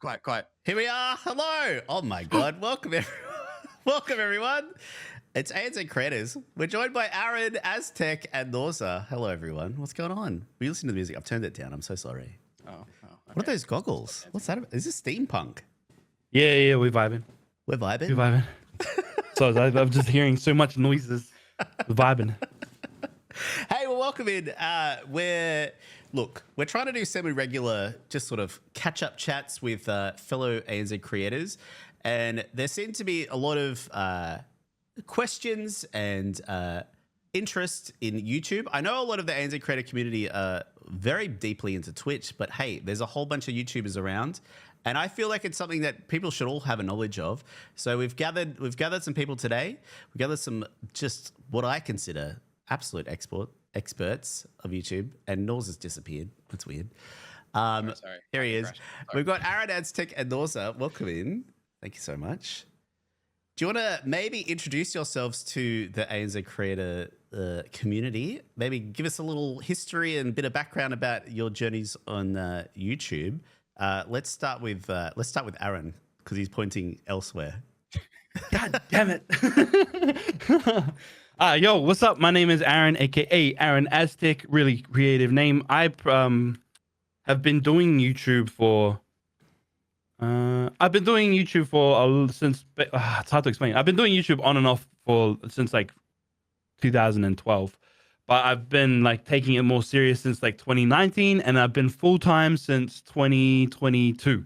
Quiet. Here we are. Hello. Oh my God. Welcome everyone. Welcome everyone. It's ANZ Creators. We're joined by Aaron, Aztec, and Norza. Hello everyone. What's going on? Were you listening to the music? I've turned it down. I'm so sorry. Okay. What are those goggles? What's that about? Is this steampunk? Yeah, we're vibing. We're vibing? We're vibing. So I'm just hearing so much noises. We're vibing. Hey, well, welcome in. We're trying to do semi-regular, just sort of catch-up chats with fellow ANZ creators, and there seem to be a lot of questions and interest in YouTube. I know a lot of the ANZ creator community are very deeply into Twitch, but hey, there's a whole bunch of YouTubers around, and I feel like it's something that people should all have a knowledge of. So we've gathered some people today. We gathered some just what I consider absolute experts of YouTube, and Norz has disappeared. That's weird. Sorry. Here he is. We've got Aaron, Aztec, and Norza. Welcome in. Thank you so much. Do you want to maybe introduce yourselves to the ANZ creator community? Maybe give us a little history and a bit of background about your journeys on YouTube. Let's start with Aaron, because he's pointing elsewhere. God damn it. Yo, what's up? My name is Aaron, aka Aaron Aztec. Really creative name. I have been doing YouTube for since it's hard to explain. I've been doing YouTube on and off since like 2012, but I've been like taking it more serious since like 2019, and I've been full-time since 2022.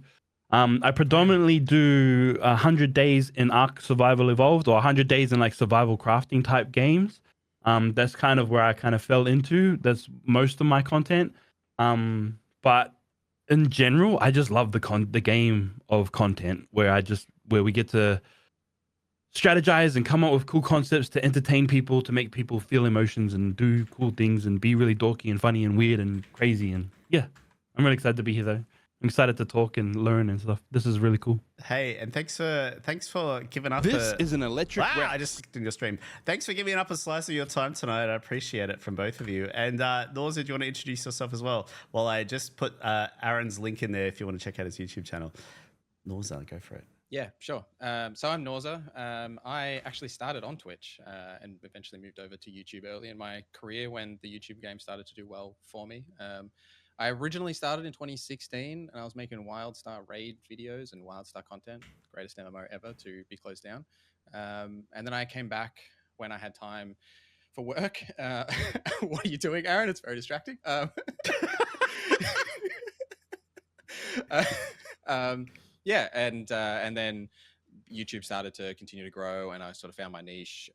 I predominantly do 100 days in Ark Survival Evolved, or 100 days in like survival crafting type games. That's kind of where I kind of fell into. That's most of my content. But in general, I just love the game of content where we get to strategize and come up with cool concepts to entertain people, to make people feel emotions and do cool things and be really dorky and funny and weird and crazy. And yeah, I'm really excited to be here though. I'm excited to talk and learn and stuff. This is really cool. Hey, and thanks for giving up. This is an electric. Wow, I just clicked in your stream. Thanks for giving up a slice of your time tonight. I appreciate it from both of you. And Norza, do you want to introduce yourself as well? Well, I just put Aaron's link in there if you want to check out his YouTube channel. Norza, go for it. Yeah, sure. So I'm Norza. I actually started on Twitch and eventually moved over to YouTube early in my career when the YouTube game started to do well for me. I originally started in 2016 and I was making WildStar raid videos and WildStar content, greatest MMO ever to be closed down. And then I came back when I had time for work. What are you doing, Aaron? It's very distracting. Yeah, and then YouTube started to continue to grow, and I sort of found my niche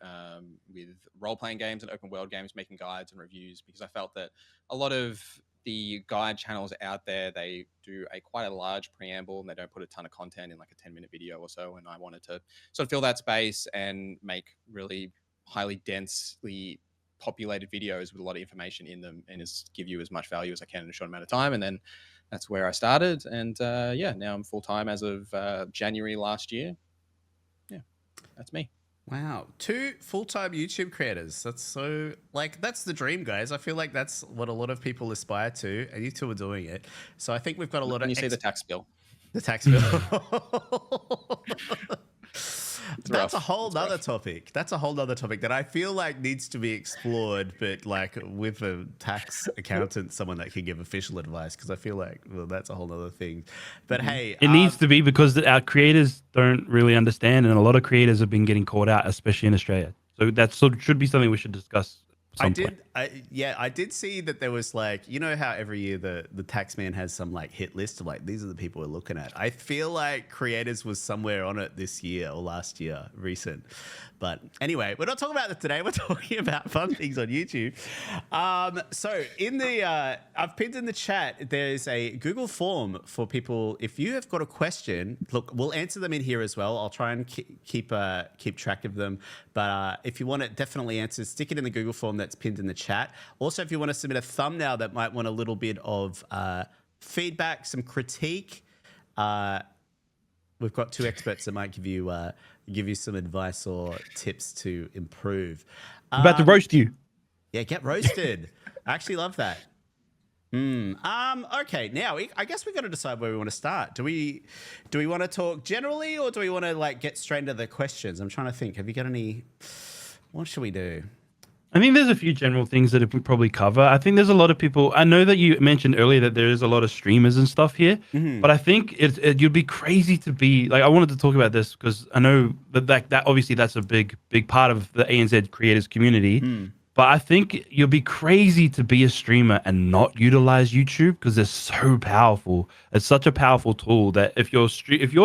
with role-playing games and open world games, making guides and reviews, because I felt that a lot of the guide channels out there, they do quite a large preamble and they don't put a ton of content in like a 10-minute video or so. And I wanted to sort of fill that space and make really highly densely populated videos with a lot of information in them and just give you as much value as I can in a short amount of time. And then that's where I started. And yeah, now I'm full-time as of January last year. Yeah, that's me. Wow, 2 full-time YouTube creators. That's so, that's the dream, guys. I feel like that's what a lot of people aspire to, and you two are doing it. So I think we've got a lot of... When you see the tax bill. The tax bill. That's a whole nother topic. That's a whole nother topic that I feel like needs to be explored, but like with a tax accountant, someone that can give official advice, because I feel like, well, that's a whole nother thing. But hey, it needs to be, because our creators don't really understand, and a lot of creators have been getting caught out, especially in Australia. So that should be something we should discuss. I did see that there was like, you know how every year the tax man has some like hit list of like, these are the people we're looking at. I feel like creators was somewhere on it this year or last year, recent. But anyway, we're not talking about that today. We're talking about fun things on YouTube. So in the, I've pinned in the chat, there's a Google form for people. If you have got a question, look, we'll answer them in here as well. I'll try and keep track of them. But if you want to definitely answer, stick it in the Google form that's pinned in the chat. Also, if you want to submit a thumbnail that might want a little bit of feedback, some critique, we've got 2 experts that might give you some advice or tips to improve. I'm about to roast you. Yeah, get roasted. I actually love that. Okay. Now I guess we got to decide where we want to start. Do we want to talk generally, or do we want to like get straight into the questions? I'm trying to think. Have you got any? What should we do? I think there's a few general things that we probably cover. I think there's a lot of people. I know that you mentioned earlier that there is a lot of streamers and stuff here, but I think you'd be crazy to be like. I wanted to talk about this because I know that obviously that's a big part of the ANZ creators community. But I think you'll be crazy to be a streamer and not utilize YouTube because they're so powerful. It's such a powerful tool that if you're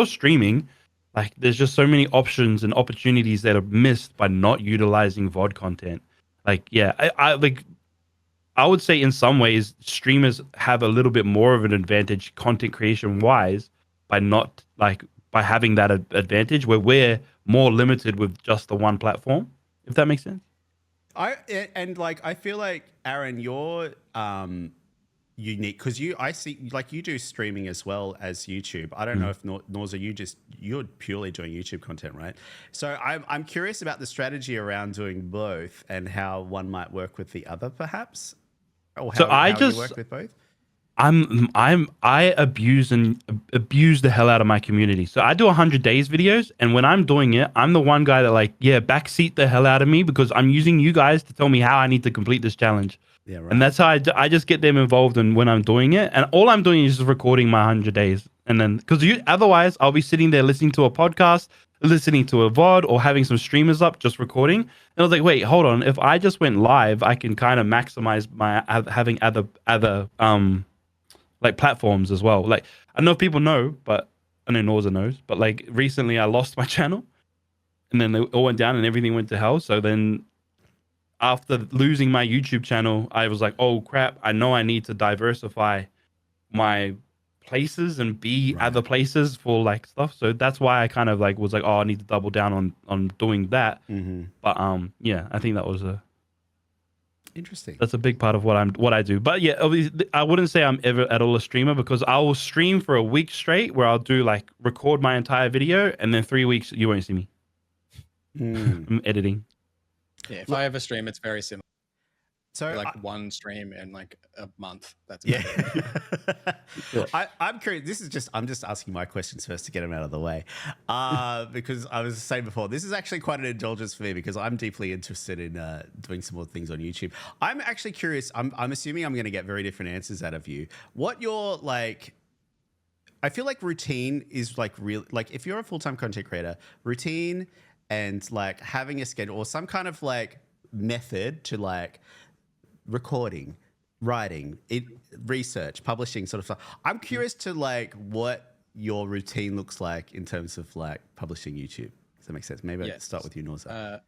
streaming, like there's just so many options and opportunities that are missed by not utilizing VOD content. Like, yeah, I would say in some ways streamers have a little bit more of an advantage content creation wise by not by having that advantage where we're more limited with just the one platform, if that makes sense. I feel like Aaron, you're unique because I see like you do streaming as well as YouTube. I don't know if Norza, you're purely doing YouTube content, right? So I'm curious about the strategy around doing both and how one might work with the other, perhaps. Or how you work with both. I abuse the hell out of my community. So I do 100 days videos, and when I'm doing it, I'm the one guy that backseat the hell out of me because I'm using you guys to tell me how I need to complete this challenge. Yeah, right. And that's how I just get them involved in when I'm doing it, and all I'm doing is just recording my 100 days, and then because otherwise I'll be sitting there listening to a podcast, listening to a VOD, or having some streamers up just recording. And I was like, wait, hold on. If I just went live, I can kind of maximize my having other like platforms as well. Like I don't know if people know, but I know Norza knows, but like recently I lost my channel and then it all went down and everything went to hell. So then after losing my YouTube channel, I was like, oh crap, I know I need to diversify my places and be other places for like stuff. So that's why I kind of like was like, oh, I need to double down on doing that. But yeah, I think that was interesting. That's a big part of what I do. But yeah, obviously, I wouldn't say I'm ever at all a streamer because I will stream for a week straight where I'll do like record my entire video and then 3 weeks you won't see me. I'm editing. Yeah, if I ever stream, it's very similar. So like one stream in like a month. That's I'm curious. I'm just asking my questions first to get them out of the way, because I was saying before, this is actually quite an indulgence for me because I'm deeply interested in doing some more things on YouTube. I'm actually curious. I'm assuming I'm going to get very different answers out of you. What your like? I feel like routine is like real. Like if you're a full-time content creator, routine and like having a schedule or some kind of like method to like recording, writing, research, publishing sort of stuff. I'm curious to like what your routine looks like in terms of like publishing YouTube. Does that make sense? Maybe I can start with you, Norza.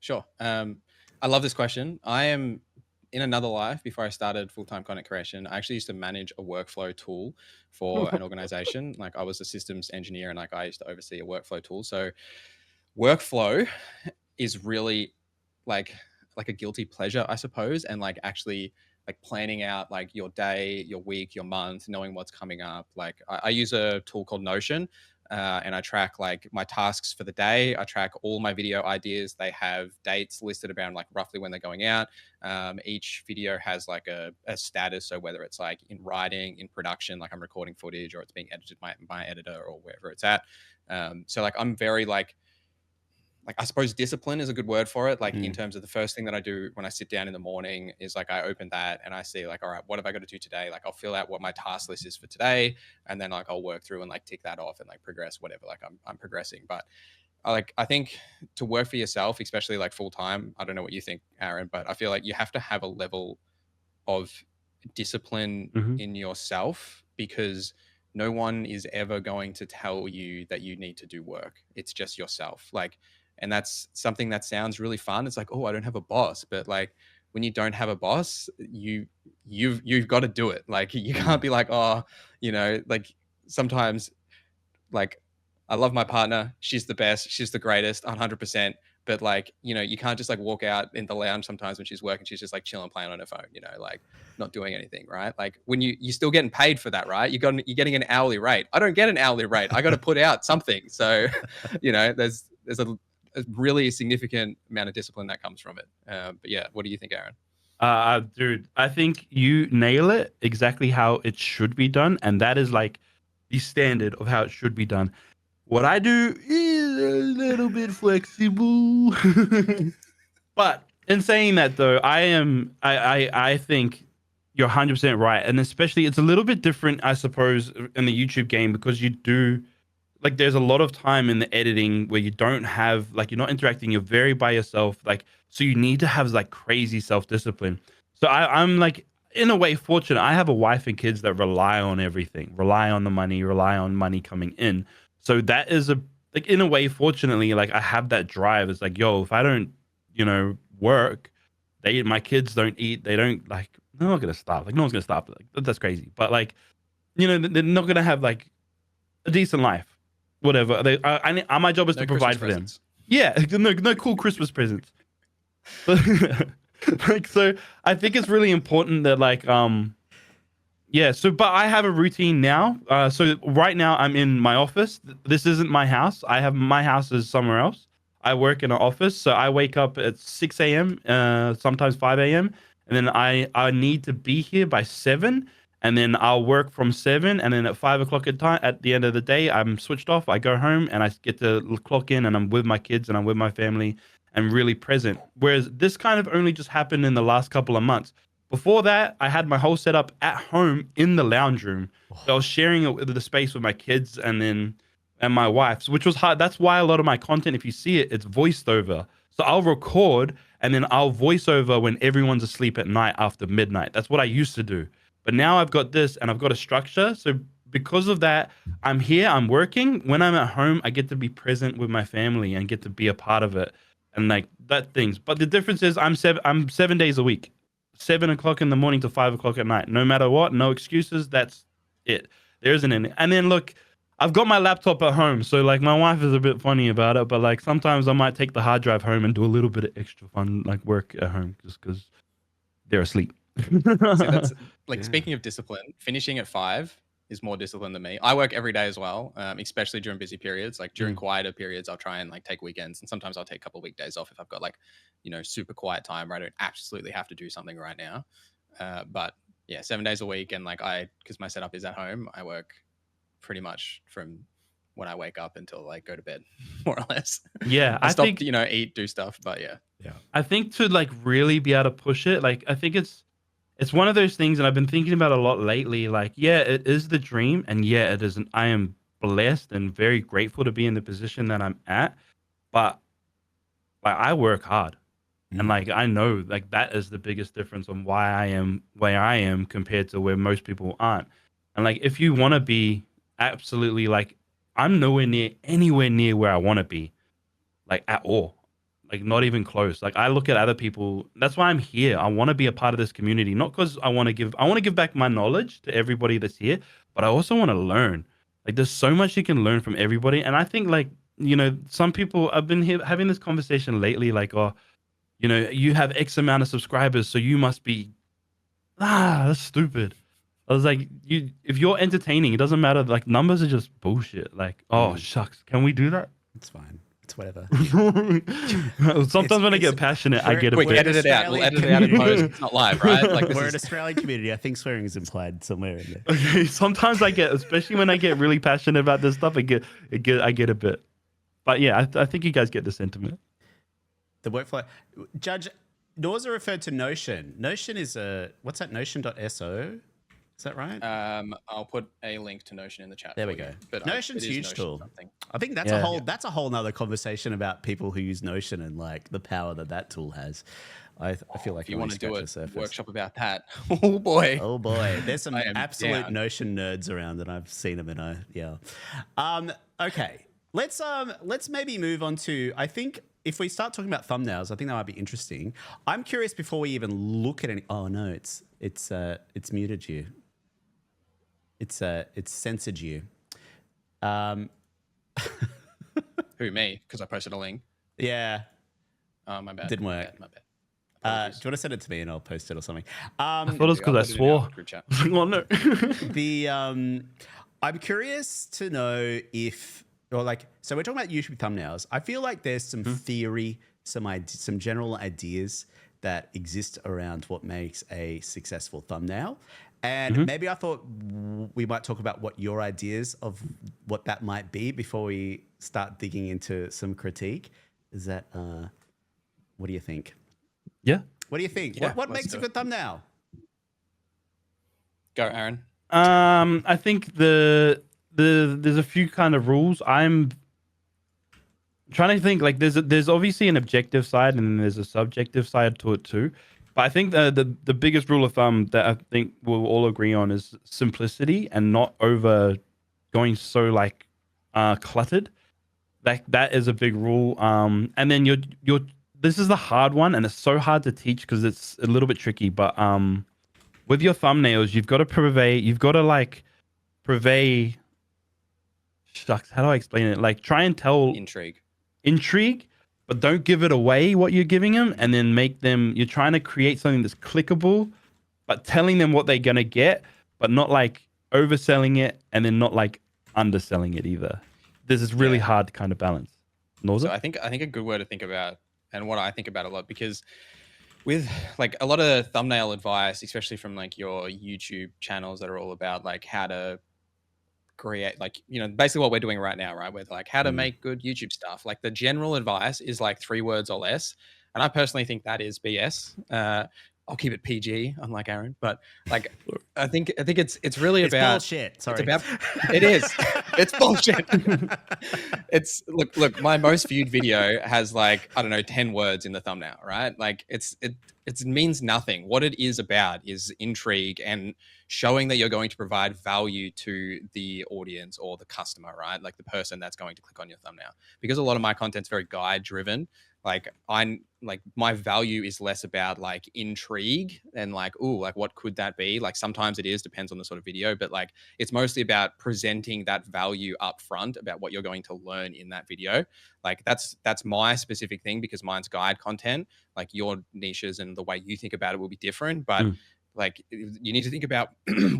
Sure. I love this question. I am in another life before I started full-time content creation. I actually used to manage a workflow tool for an organization. Like I was a systems engineer and like I used to oversee a workflow tool. So workflow is really like a guilty pleasure, I suppose, and like actually like planning out like your day, your week, your month, knowing what's coming up. Like I use a tool called Notion, and I track like my tasks for the day. I track all my video ideas. They have dates listed around like roughly when they're going out. Each video has like a status, so whether it's like in writing, in production, like I'm recording footage, or it's being edited by my editor or wherever it's at. So like I'm very like I suppose discipline is a good word for it. Like in terms of the first thing that I do when I sit down in the morning is like I open that and I see like, all right, what have I got to do today? Like I'll fill out what my task list is for today, and then like I'll work through and like tick that off and like progress whatever like I'm progressing. But I think to work for yourself, especially like full time, I don't know what you think, Aaron, but I feel like you have to have a level of discipline in yourself because no one is ever going to tell you that you need to do work. It's just yourself. Like, and that's something that sounds really fun. It's like, oh, I don't have a boss, but like when you don't have a boss, you've got to do it. Like you can't be like, oh, you know, like sometimes like I love my partner. She's the best. She's the greatest, 100%. But like, you know, you can't just like walk out in the lounge sometimes when she's working. She's just like chilling, playing on her phone, you know, like not doing anything, right? Like when you're still getting paid for that, right? You're getting an hourly rate. I don't get an hourly rate. I got to put out something. So, you know, there's a really significant amount of discipline that comes from it. But yeah, what do you think, Aaron? Dude, I think you nail it exactly how it should be done, and that is like the standard of how it should be done. What I do is a little bit flexible. But in saying that though, I think you're 100% right. And especially it's a little bit different, I suppose, in the YouTube game because you do like there's a lot of time in the editing where you don't have like you're not interacting, you're very by yourself. Like so you need to have like crazy self-discipline. So I'm like in a way fortunate. I have a wife and kids that rely on everything, rely on the money, rely on money coming in. So that is a like in a way, fortunately, like I have that drive. It's like, yo, if I don't, work, my kids don't eat, they don't like they're not gonna stop. Like no one's gonna stop. Like that's crazy. But like, they're not gonna have like a decent life. Whatever. My job is to provide for them. Yeah, no cool Christmas presents. Like so I think it's really important that like yeah, so but I have a routine now. So right now I'm in my office. This isn't my house. My house is somewhere else. I work in an office, so I wake up at 6 a.m., sometimes 5 a.m., and then I need to be here by 7, and then I'll work from 7, and then at 5 o'clock at the end of the day, I'm switched off. I go home and I get to clock in, and I'm with my kids and I'm with my family and really present. Whereas this kind of only just happened in the last couple of months. Before that, I had my whole setup at home in the lounge room. So I was sharing the space with my kids and my wife, which was hard. That's why a lot of my content, if you see it, it's voiced over. So I'll record and then I'll voice over when everyone's asleep at night after midnight. That's what I used to do. But now I've got this and I've got a structure. So because of that, I'm here, I'm working. When I'm at home, I get to be present with my family and get to be a part of it and like that things. But the difference is I'm 7 days a week. 7 o'clock in the morning to 5 o'clock at night. No matter what, no excuses. That's it. There isn't any. And then look, I've got my laptop at home, so like my wife is a bit funny about it, but like sometimes I might take the hard drive home and do a little bit of extra fun like work at home just because they're asleep. So that's like speaking of discipline, finishing at 5 is more discipline than me. I work every day as well, especially during busy periods. Like during quieter periods, I'll try and like take weekends, and sometimes I'll take a couple of weekdays off if I've got like, super quiet time where I don't absolutely have to do something right now. But yeah, 7 days a week, and like because my setup is at home, I work pretty much from when I wake up until I go to bed, more or less. Yeah, I think eat, do stuff, but yeah. I think to like really be able to push it, like I think it's one of those things, and I've been thinking about it a lot lately. Like, yeah, it is the dream, and yeah, it isn't. I am blessed and very grateful to be in the position that I'm at, but like I work hard, and like I know like that is the biggest difference on why I am where I am compared to where most people aren't. And like if you want to be absolutely like I'm anywhere near where I want to be, like at all. Like not even close. Like I look at other people. That's why I'm here. I want to be a part of this community, not because I want to give back my knowledge to everybody that's here, but I also want to learn. Like there's so much you can learn from everybody. And I think like, some people I've been here having this conversation lately, like, oh, you have X amount of subscribers, so you must be that's stupid. I was like, if you're entertaining, it doesn't matter. Like numbers are just bullshit. Like, oh shucks, can we do that? It's fine. It's whatever. Sometimes when I get passionate, I get a bit. Edit it out. We'll edit it out in post. It's not live, right? Like we're an Australian community. I think swearing is implied somewhere in there. Okay, sometimes I get, especially when I get really passionate about this stuff, I get a bit. But yeah, I think you guys get the sentiment. The workflow. Judge, Norza referred to Notion. Notion is what's that? Notion.so. Is that right? I'll put a link to Notion in the chat. There we go. But Notion's a huge tool. I think that's a whole nother conversation about people who use Notion and like the power that tool has. I feel like if you want to do a workshop about that, oh boy, there's some absolute Notion nerds around, and I've seen them, and okay, let's maybe move on to. I think if we start talking about thumbnails, I think that might be interesting. I'm curious before we even look at any. Oh no, it's muted you. It's censored you. Who, me? Because I posted a link. Yeah. Oh, my bad. Didn't work. My bad. Do you want to send it to me and I'll post it or something? I thought it was because I swore. Well, no. I'm curious to know if, so we're talking about YouTube thumbnails. I feel like there's some theory, some general ideas that exist around what makes a successful thumbnail. And maybe I thought we might talk about what your ideas of what that might be before we start digging into some critique. Is that, what do you think? Yeah. What do you think? Yeah, What let's makes a do good thumbnail? Go, Aaron. I think there's a few kind of rules. I'm trying to think, like, there's obviously an objective side and then there's a subjective side to it too. But I think the biggest rule of thumb that I think we'll all agree on is simplicity and not over going so like cluttered. That is a big rule. And then you're this is the hard one, and it's so hard to teach because it's a little bit tricky. But with your thumbnails, you've got to purvey. Shucks, how do I explain it? Like, try and tell intrigue, but don't give it away what you're giving them, and then you're trying to create something that's clickable, but telling them what they're gonna get, but not like overselling it and then not like underselling it either. There's this really hard kind of balance. Norza? So I think a good word to think about, and what I think about a lot, because with like a lot of thumbnail advice, especially from like your YouTube channels that are all about like how to create, like, you know, basically what we're doing right now, right? With like how to make good YouTube stuff. Like the general advice is like 3 words or less. And I personally think that is BS. I'll keep it PG, unlike Aaron, but like I think it's really about bullshit. Sorry. It is. It's bullshit. It's look, my most viewed video has like, I don't know, 10 words in the thumbnail, right? Like it means nothing. What it is about is intrigue and showing that you're going to provide value to the audience or the customer, right? Like the person that's going to click on your thumbnail. Because a lot of my content's very guide driven. Like my value is less about like intrigue and like, ooh, like what could that be? Like sometimes it is, depends on the sort of video, but like it's mostly about presenting that value up front about what you're going to learn in that video. Like that's my specific thing, because mine's guide content. Like your niches and the way you think about it will be different, but like you need to think about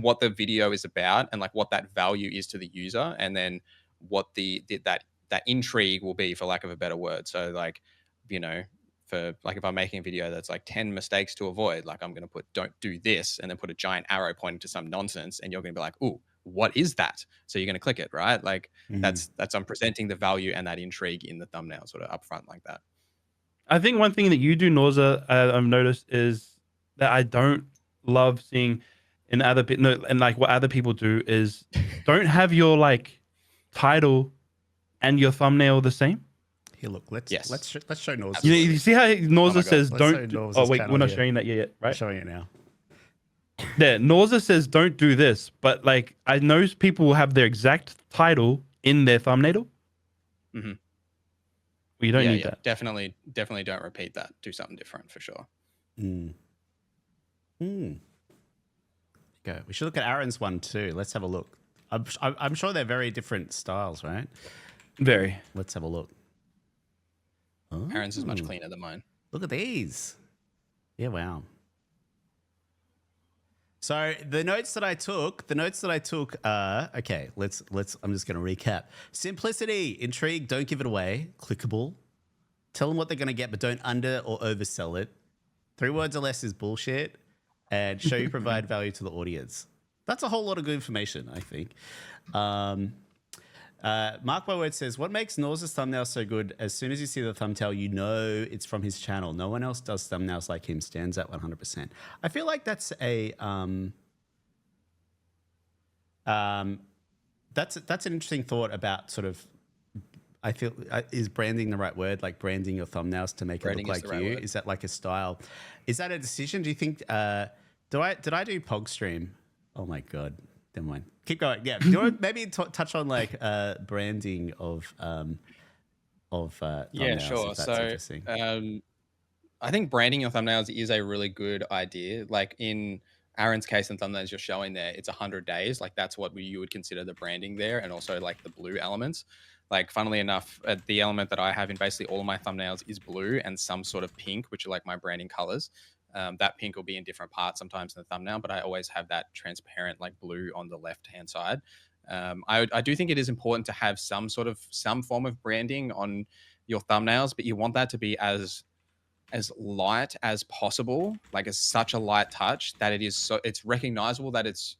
what the video is about and like what that value is to the user, and then what that intrigue will be, for lack of a better word. So like, you know, for like if I'm making a video that's like 10 mistakes to avoid, like I'm going to put don't do this and then put a giant arrow pointing to some nonsense, and you're going to be like, ooh, what is that? So you're going to click it, right? Like that's I'm presenting the value and that intrigue in the thumbnail sort of upfront like that. I think one thing that you do, Norza, I've noticed, is that I don't love seeing in other people, and like what other people do is don't have your like title and your thumbnail the same. Here, look, let's show Norza. You see how Norza says don't. Oh wait, we're not showing that yet, right? I'm showing it now. Yeah, Norza says don't do this, but like I know people will have their exact title in their thumbnail. Mm-hmm. Well, you don't need that. Definitely don't repeat that. Do something different for sure. Go. We should look at Aaron's one too. Let's have a look. I'm sure they're very different styles, right? Very. Let's have a look. Oh. Aaron's is much cleaner than mine. Look at these. Yeah, wow. So the notes that I took, okay, let's I'm just going to recap. Simplicity, intrigue, don't give it away, clickable. Tell them what they're going to get, but don't under or oversell it. 3 words or less is bullshit, and show you provide value to the audience. That's a whole lot of good information, I think. Mark by Word says, what makes Norza's thumbnail so good? As soon as you see the thumbnail, you know it's from his channel. No one else does thumbnails like him. Stands out 100%. I feel like that's a that's an interesting thought about sort of. I feel is branding the right word? Like branding your thumbnails to make Branding it look like you. Is that like a style? Is that a decision? Do you think? Did I do Pogstream? Oh my god. Never mind. Keep going. Yeah. Do you want maybe touch on like branding of yeah, sure. So I think branding your thumbnails is a really good idea. Like in Aaron's case and thumbnails you're showing there, it's 100 days. Like that's what you would consider the branding there, and also like the blue elements. Like funnily enough, the element that I have in basically all of my thumbnails is blue and some sort of pink, which are like my branding colors. That pink will be in different parts sometimes in the thumbnail, but I always have that transparent like blue on the left-hand side. I do think it is important to have some form of branding on your thumbnails, but you want that to be as as light as possible, like as such a light touch that it's recognizable that it's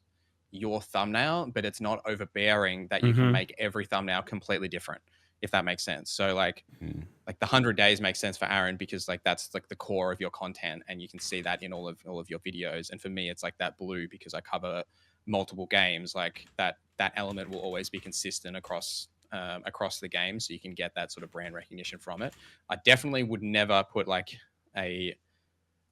your thumbnail, but it's not overbearing that you can make every thumbnail completely different, if that makes sense. So like the 100 days makes sense for Aaron because like that's like the core of your content, and you can see that in all of your videos. And for me, it's like that blue because I cover multiple games. Like that element will always be consistent across the game, so you can get that sort of brand recognition from it. I definitely would never put like a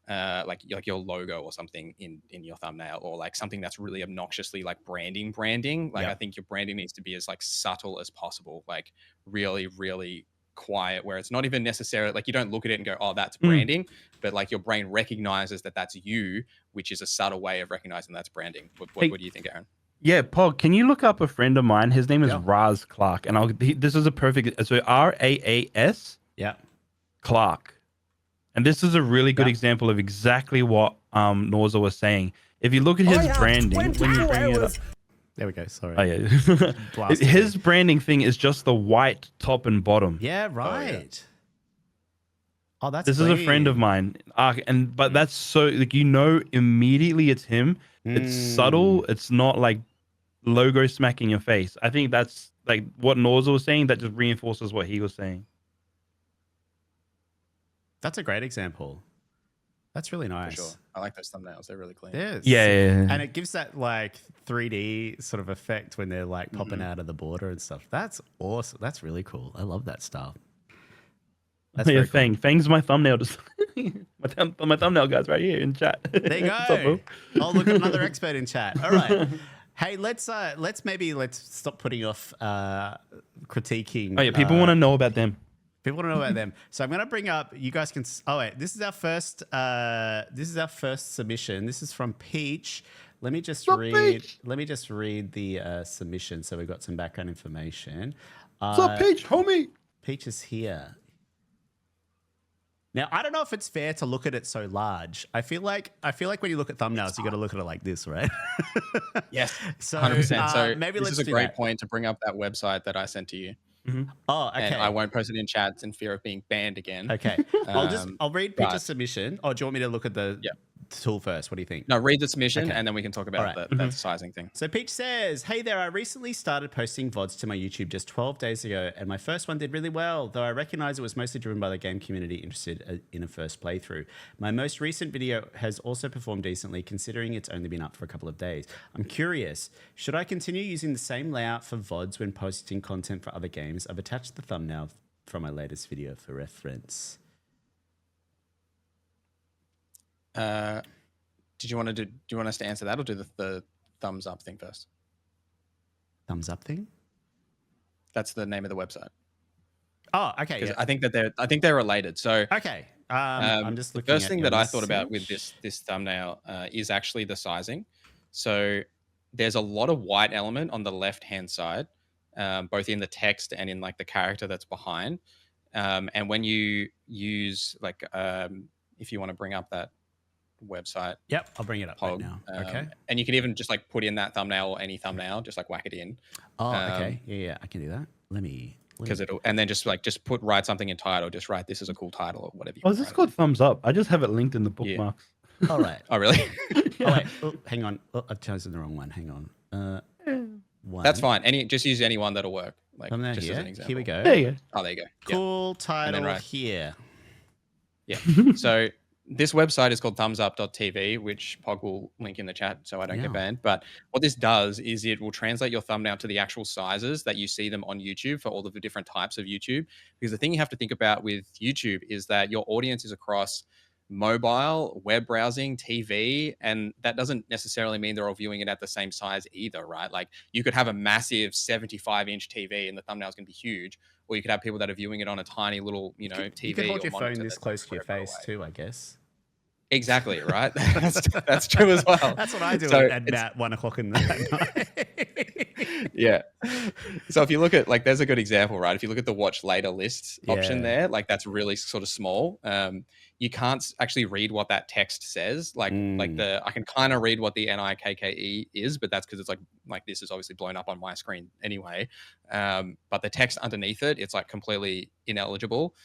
like your logo or something in your thumbnail, or like something that's really obnoxiously like branding. Like I think your branding needs to be as like subtle as possible, like really, really quiet, where it's not even necessarily like you don't look at it and go, oh, that's branding, but like your brain recognizes that that's you, which is a subtle way of recognizing that's branding. What do you think, Aaron? Yeah, Pog, can you look up a friend of mine? His name is Raz Clark, and this is a perfect. So RAAS. Yeah. Clark. And this is a really good example of exactly what Norza was saying. If you look at his branding, when you bring it up, there we go. Sorry. Oh yeah, his branding thing is just the white top and bottom. Yeah, right. Oh, that's. This is a friend of mine, but that's so like immediately it's him. It's subtle. It's not like logo smack in your face. I think that's like what Norza was saying. That just reinforces what he was saying. That's a great example. That's really nice. For sure. I like those thumbnails. They're really clean. Yeah. And it gives that like 3D sort of effect when they're like popping out of the border and stuff. That's awesome. That's really cool. I love that style. That's cool. Fang's my thumbnail. My thumbnail guy's right here in chat. There you go. Oh, look, another expert in chat. All right. Hey, let's stop putting off critiquing. Oh yeah, people want to know about them. People want to know about them. So I'm going to bring up, you guys can, this is our first submission. This is from Peach. Let me just read the submission. So we've got some background information. What's up, Peach, homie? Peach is here. Now, I don't know if it's fair to look at it so large. I feel like when you look at thumbnails, you got to look at it like this, right? Yes, so 100%. So maybe this is a great point to bring up that website that I sent to you. Oh, okay. And I won't post it in chats in fear of being banned again. Okay. I'll read Peach's submission. Or do you want me to look at the tool first? What do you think? No, read the submission and then we can talk about that sizing thing. So Peach says, hey there, I recently started posting VODs to my YouTube just 12 days ago, and my first one did really well, though I recognize it was mostly driven by the game community interested in a first playthrough. My most recent video has also performed decently, considering it's only been up for a couple of days. I'm curious, should I continue using the same layout for VODs when posting content for other games? I've attached the thumbnail from my latest video for reference. Do you want us to answer that, or do the thumbs up thing first? Thumbs up thing? That's the name of the website. Oh, okay. Yeah. I think they're related. So okay. I'm just looking. The first thing that I thought about with this thumbnail is actually the sizing. So there's a lot of white element on the left hand side, both in the text and in like the character that's behind. And when you use like if you want to bring up that website. Yep, I'll bring it up right now. Okay. And you can even just like put in that thumbnail or any thumbnail, just like whack it in. Oh, okay. Yeah, I can do that. Let me and then just write something in title. Just write this is a cool title or whatever. Oh, is this called thumbs up? I just have it linked in the bookmarks. Yeah. All right. Oh, really? Oh, wait. Oh, hang on. Oh, I've chosen the wrong one. Hang on. One. That's fine. Just use any one that'll work. Like just here. As an example. Here we go. There you go. Oh, there you go. Cool title here. Yeah. So this website is called thumbsup.tv, which Pog will link in the chat so I don't get banned. But what this does is it will translate your thumbnail to the actual sizes that you see them on YouTube for all of the different types of YouTube. Because the thing you have to think about with YouTube is that your audience is across mobile, web browsing, TV, and that doesn't necessarily mean they're all viewing it at the same size either, right? Like you could have a massive 75-inch TV and the thumbnail is going to be huge, or you could have people that are viewing it on a tiny little, TV. You can hold your phone this close to your face too, I guess. Exactly, right? That's true as well. That's what I do at about 1 o'clock in the night. Yeah. So if you look at there's a good example, right? If you look at the watch later list option there, that's really sort of small. You can't actually read what that text says. I can kind of read what the NIKKE is, but that's because it's like this is obviously blown up on my screen anyway. But the text underneath it, it's like completely ineligible.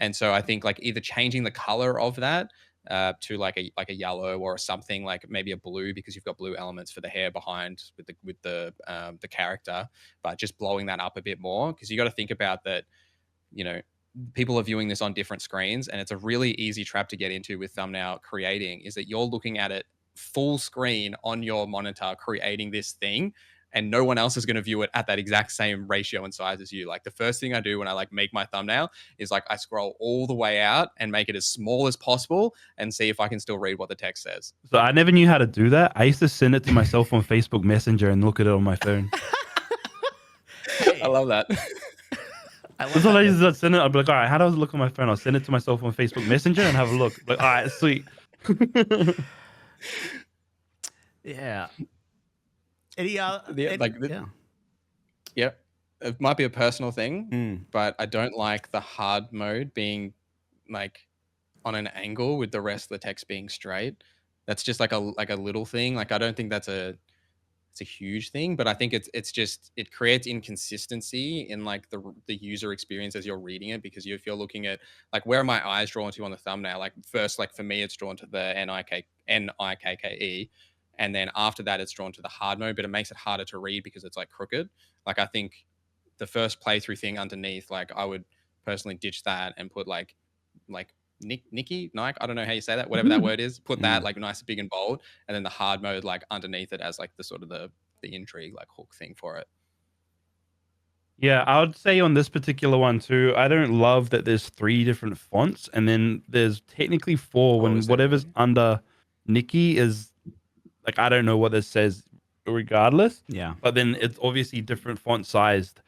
And so I think like either changing the color of that to like a yellow or something like maybe a blue, because you've got blue elements for the hair behind with the character, but just blowing that up a bit more, because you got to think about that, you know, people are viewing this on different screens, and it's a really easy trap to get into with thumbnail creating, is that you're looking at it full screen on your monitor creating this thing, and no one else is going to view it at that exact same ratio and size as you. Like the first thing I do when I like make my thumbnail is like I scroll all the way out and make it as small as possible and see if I can still read what the text says. So I never knew how to do that. I used to send it to myself on Facebook Messenger and look at it on my phone. I love that. That's all I used to send it. I'd be like, all right, how do I look on my phone? I'll send it to myself on Facebook Messenger and have a look. Like, all right, sweet. Yeah. Any Yeah. It might be a personal thing, but I don't like the hard mode being like on an angle with the rest of the text being straight. That's just like a little thing. Like I don't think it's a huge thing, but I think it's just, it creates inconsistency in like the user experience as you're reading it, because if you're looking at like, where are my eyes drawn to on the thumbnail? Like first, like for me, it's drawn to the NIKKE, and then after that, it's drawn to the hard mode, but it makes it harder to read because it's like crooked. Like I think the first playthrough thing underneath, like I would personally ditch that and put like Nike, I don't know how you say that, whatever that word is, put that like nice, big and bold, and then the hard mode like underneath it as like the sort of the intrigue, like hook thing for it. Yeah, I would say on this particular one too, I don't love that there's 3 different fonts, and then there's technically 4 when whatever's under Nikki is like, I don't know what this says regardless. Yeah. But then it's obviously different font sized.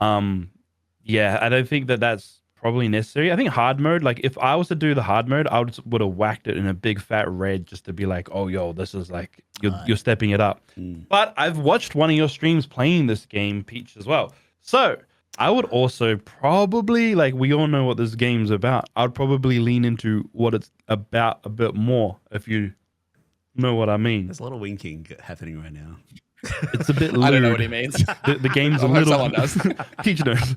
Yeah, I don't think that that's probably necessary. I think hard mode, like if I was to do the hard mode, I would have whacked it in a big fat red just to be like, oh, yo, this is like, you're stepping it up. But I've watched one of your streams playing this game, Peach, as well. So I would also probably, like, we all know what this game's about. I'd probably lean into what it's about a bit more, if you know what I mean. There's a lot of winking happening right now. It's a bit lewd. I don't know what he means. The game's a little... Someone does. Peach knows.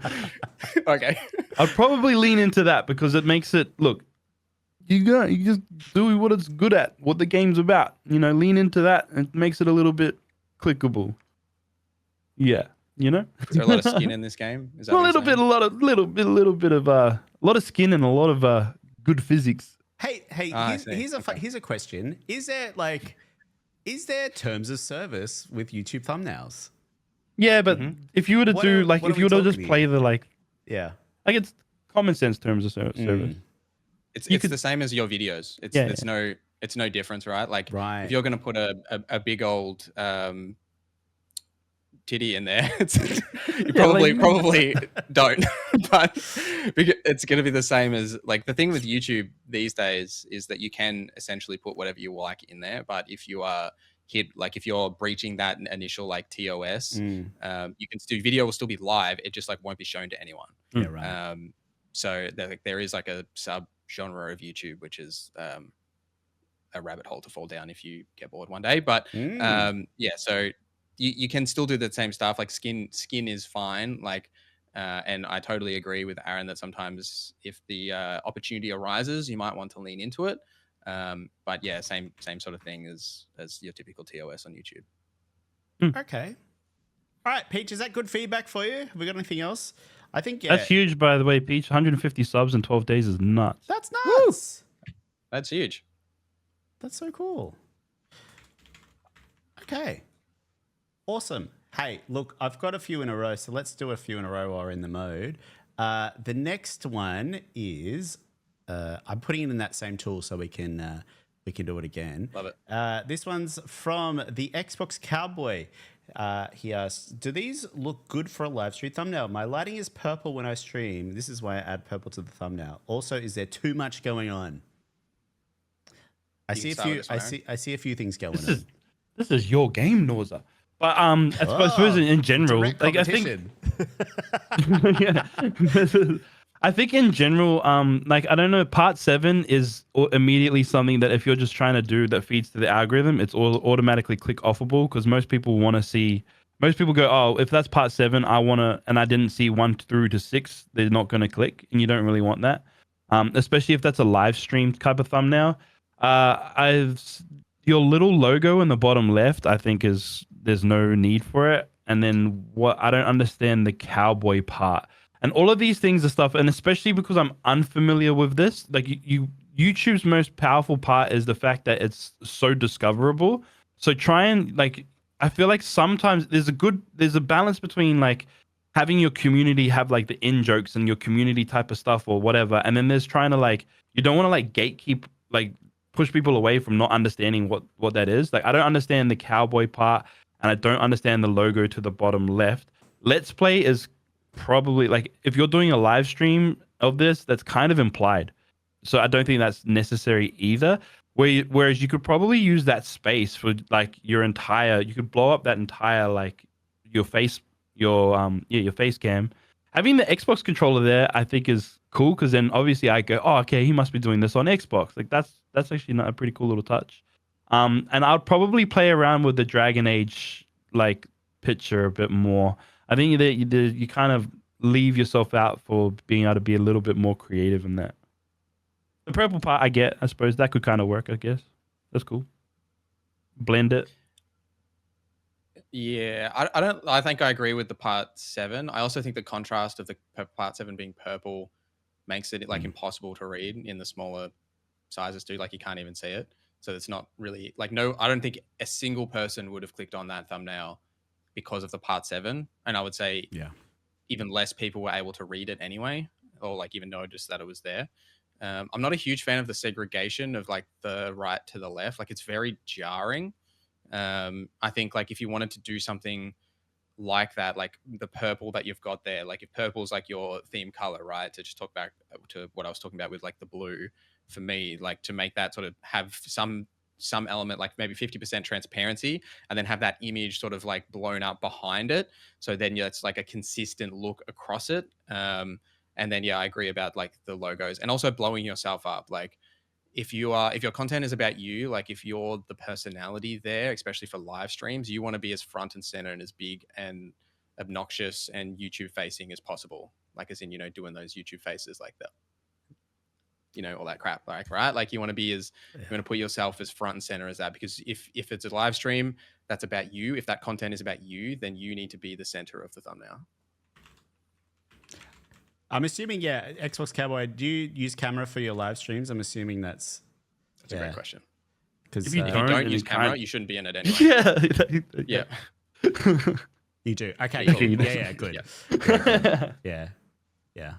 Okay. I'd probably lean into that because it makes it, look, you just do what it's good at, what the game's about. You know, lean into that, and it makes it a little bit clickable. Yeah, you know? Is there a lot of skin in this game? Is that a little bit of a lot of skin and a lot of good physics. Hey, here's a question. Is there terms of service with YouTube thumbnails? Yeah, but if you were to do like, if you were to just play the like, yeah, like it's common sense terms of service. It's the same as your videos. It's no difference, right? Like if you're going to put a big old titty in there, you probably don't. But it's going to be the same as like the thing with YouTube these days is that you can essentially put whatever you like in there. But if you are if you're breaching that initial like TOS, you can still, video will still be live. It just like won't be shown to anyone. Yeah, right. So there is like a sub genre of YouTube, which is a rabbit hole to fall down if you get bored one day. But yeah, so you can still do the same stuff. Like skin is fine. Like, and I totally agree with Aaron that sometimes if the opportunity arises, you might want to lean into it. But yeah, same sort of thing as your typical TOS on YouTube. Okay. All right, Peach, is that good feedback for you? Have we got anything else? I think that's huge, by the way, Peach. 150 subs in 12 days is nuts. That's nuts. Woo! That's huge. That's so cool. Okay. Awesome. Hey, look, I've got a few in a row, so let's do a few in a row while we're in the mode. The next one is I'm putting it in that same tool so we can do it again. Love it. This one's from the Xbox Cowboy. He asks, do these look good for a live stream thumbnail? My lighting is purple when I stream. This is why I add purple to the thumbnail. Also, is there too much going on? I see a few things going on. This is your game, Norza. But I suppose in general, like I think, yeah, I think in general, like I don't know, part 7 is immediately something that if you're just trying to do that feeds to the algorithm, it's all automatically click offable because most people want to see. Most people go, oh, if that's part 7, I want to, and I didn't see 1 through to 6, they're not going to click, and you don't really want that. especially if that's a live stream type of thumbnail. Your little logo in the bottom left, I think there's no need for it. And then what I don't understand the cowboy part, and all of these things are stuff, and especially because I'm unfamiliar with this, like YouTube's most powerful part is the fact that it's so discoverable. So try and like, I feel like sometimes there's a balance between like having your community have like the in jokes and your community type of stuff or whatever, and then there's trying to like, you don't want to like gatekeep, like push people away from not understanding what that is. Like I don't understand the cowboy part, and I don't understand the logo to the bottom left. Let's Play is probably like, if you're doing a live stream of this, that's kind of implied. So I don't think that's necessary either. Whereas you could probably use that space for like your entire, you could blow up that entire like your face, your face cam. Having the Xbox controller there, I think is cool, because then obviously I go, oh, okay, he must be doing this on Xbox. Like that's actually not a pretty cool little touch. And I'll probably play around with the Dragon Age like picture a bit more. I think that you kind of leave yourself out for being able to be a little bit more creative in that. The purple part, I suppose that could kind of work. I guess that's cool. Blend it. Yeah, I don't. I think I agree with the part 7. I also think the contrast of the part 7 being purple makes it like impossible to read in the smaller sizes too. Like you can't even see it, so it's not really like, no. I don't think a single person would have clicked on that thumbnail because of the part 7, and I would say even less people were able to read it anyway, or like even notice that it was there. I'm not a huge fan of the segregation of like the right to the left. Like it's very jarring. I think like if you wanted to do something like that, like the purple that you've got there, like if purple is like your theme color, right? To just talk back to what I was talking about with like the blue, for me, like to make that sort of have some element, like maybe 50% transparency, and then have that image sort of like blown up behind it. So then it's like a consistent look across it. And then, I agree about like the logos, and also blowing yourself up. Like if your content is about you, like if you're the personality there, especially for live streams, you want to be as front and center and as big and obnoxious and YouTube facing as possible. Like as in, doing those YouTube faces like that, all that crap, like, right? Like you want to be you want to put yourself as front and center as that, because if it's a live stream that's about you, if that content is about you, then you need to be the center of the thumbnail. I'm assuming, Xbox Cowboy, do you use camera for your live streams? I'm assuming that's a great question. Because if you don't use camera, you shouldn't be in it anyway. Yeah. You do. Okay, cool. Yeah, good. Yeah.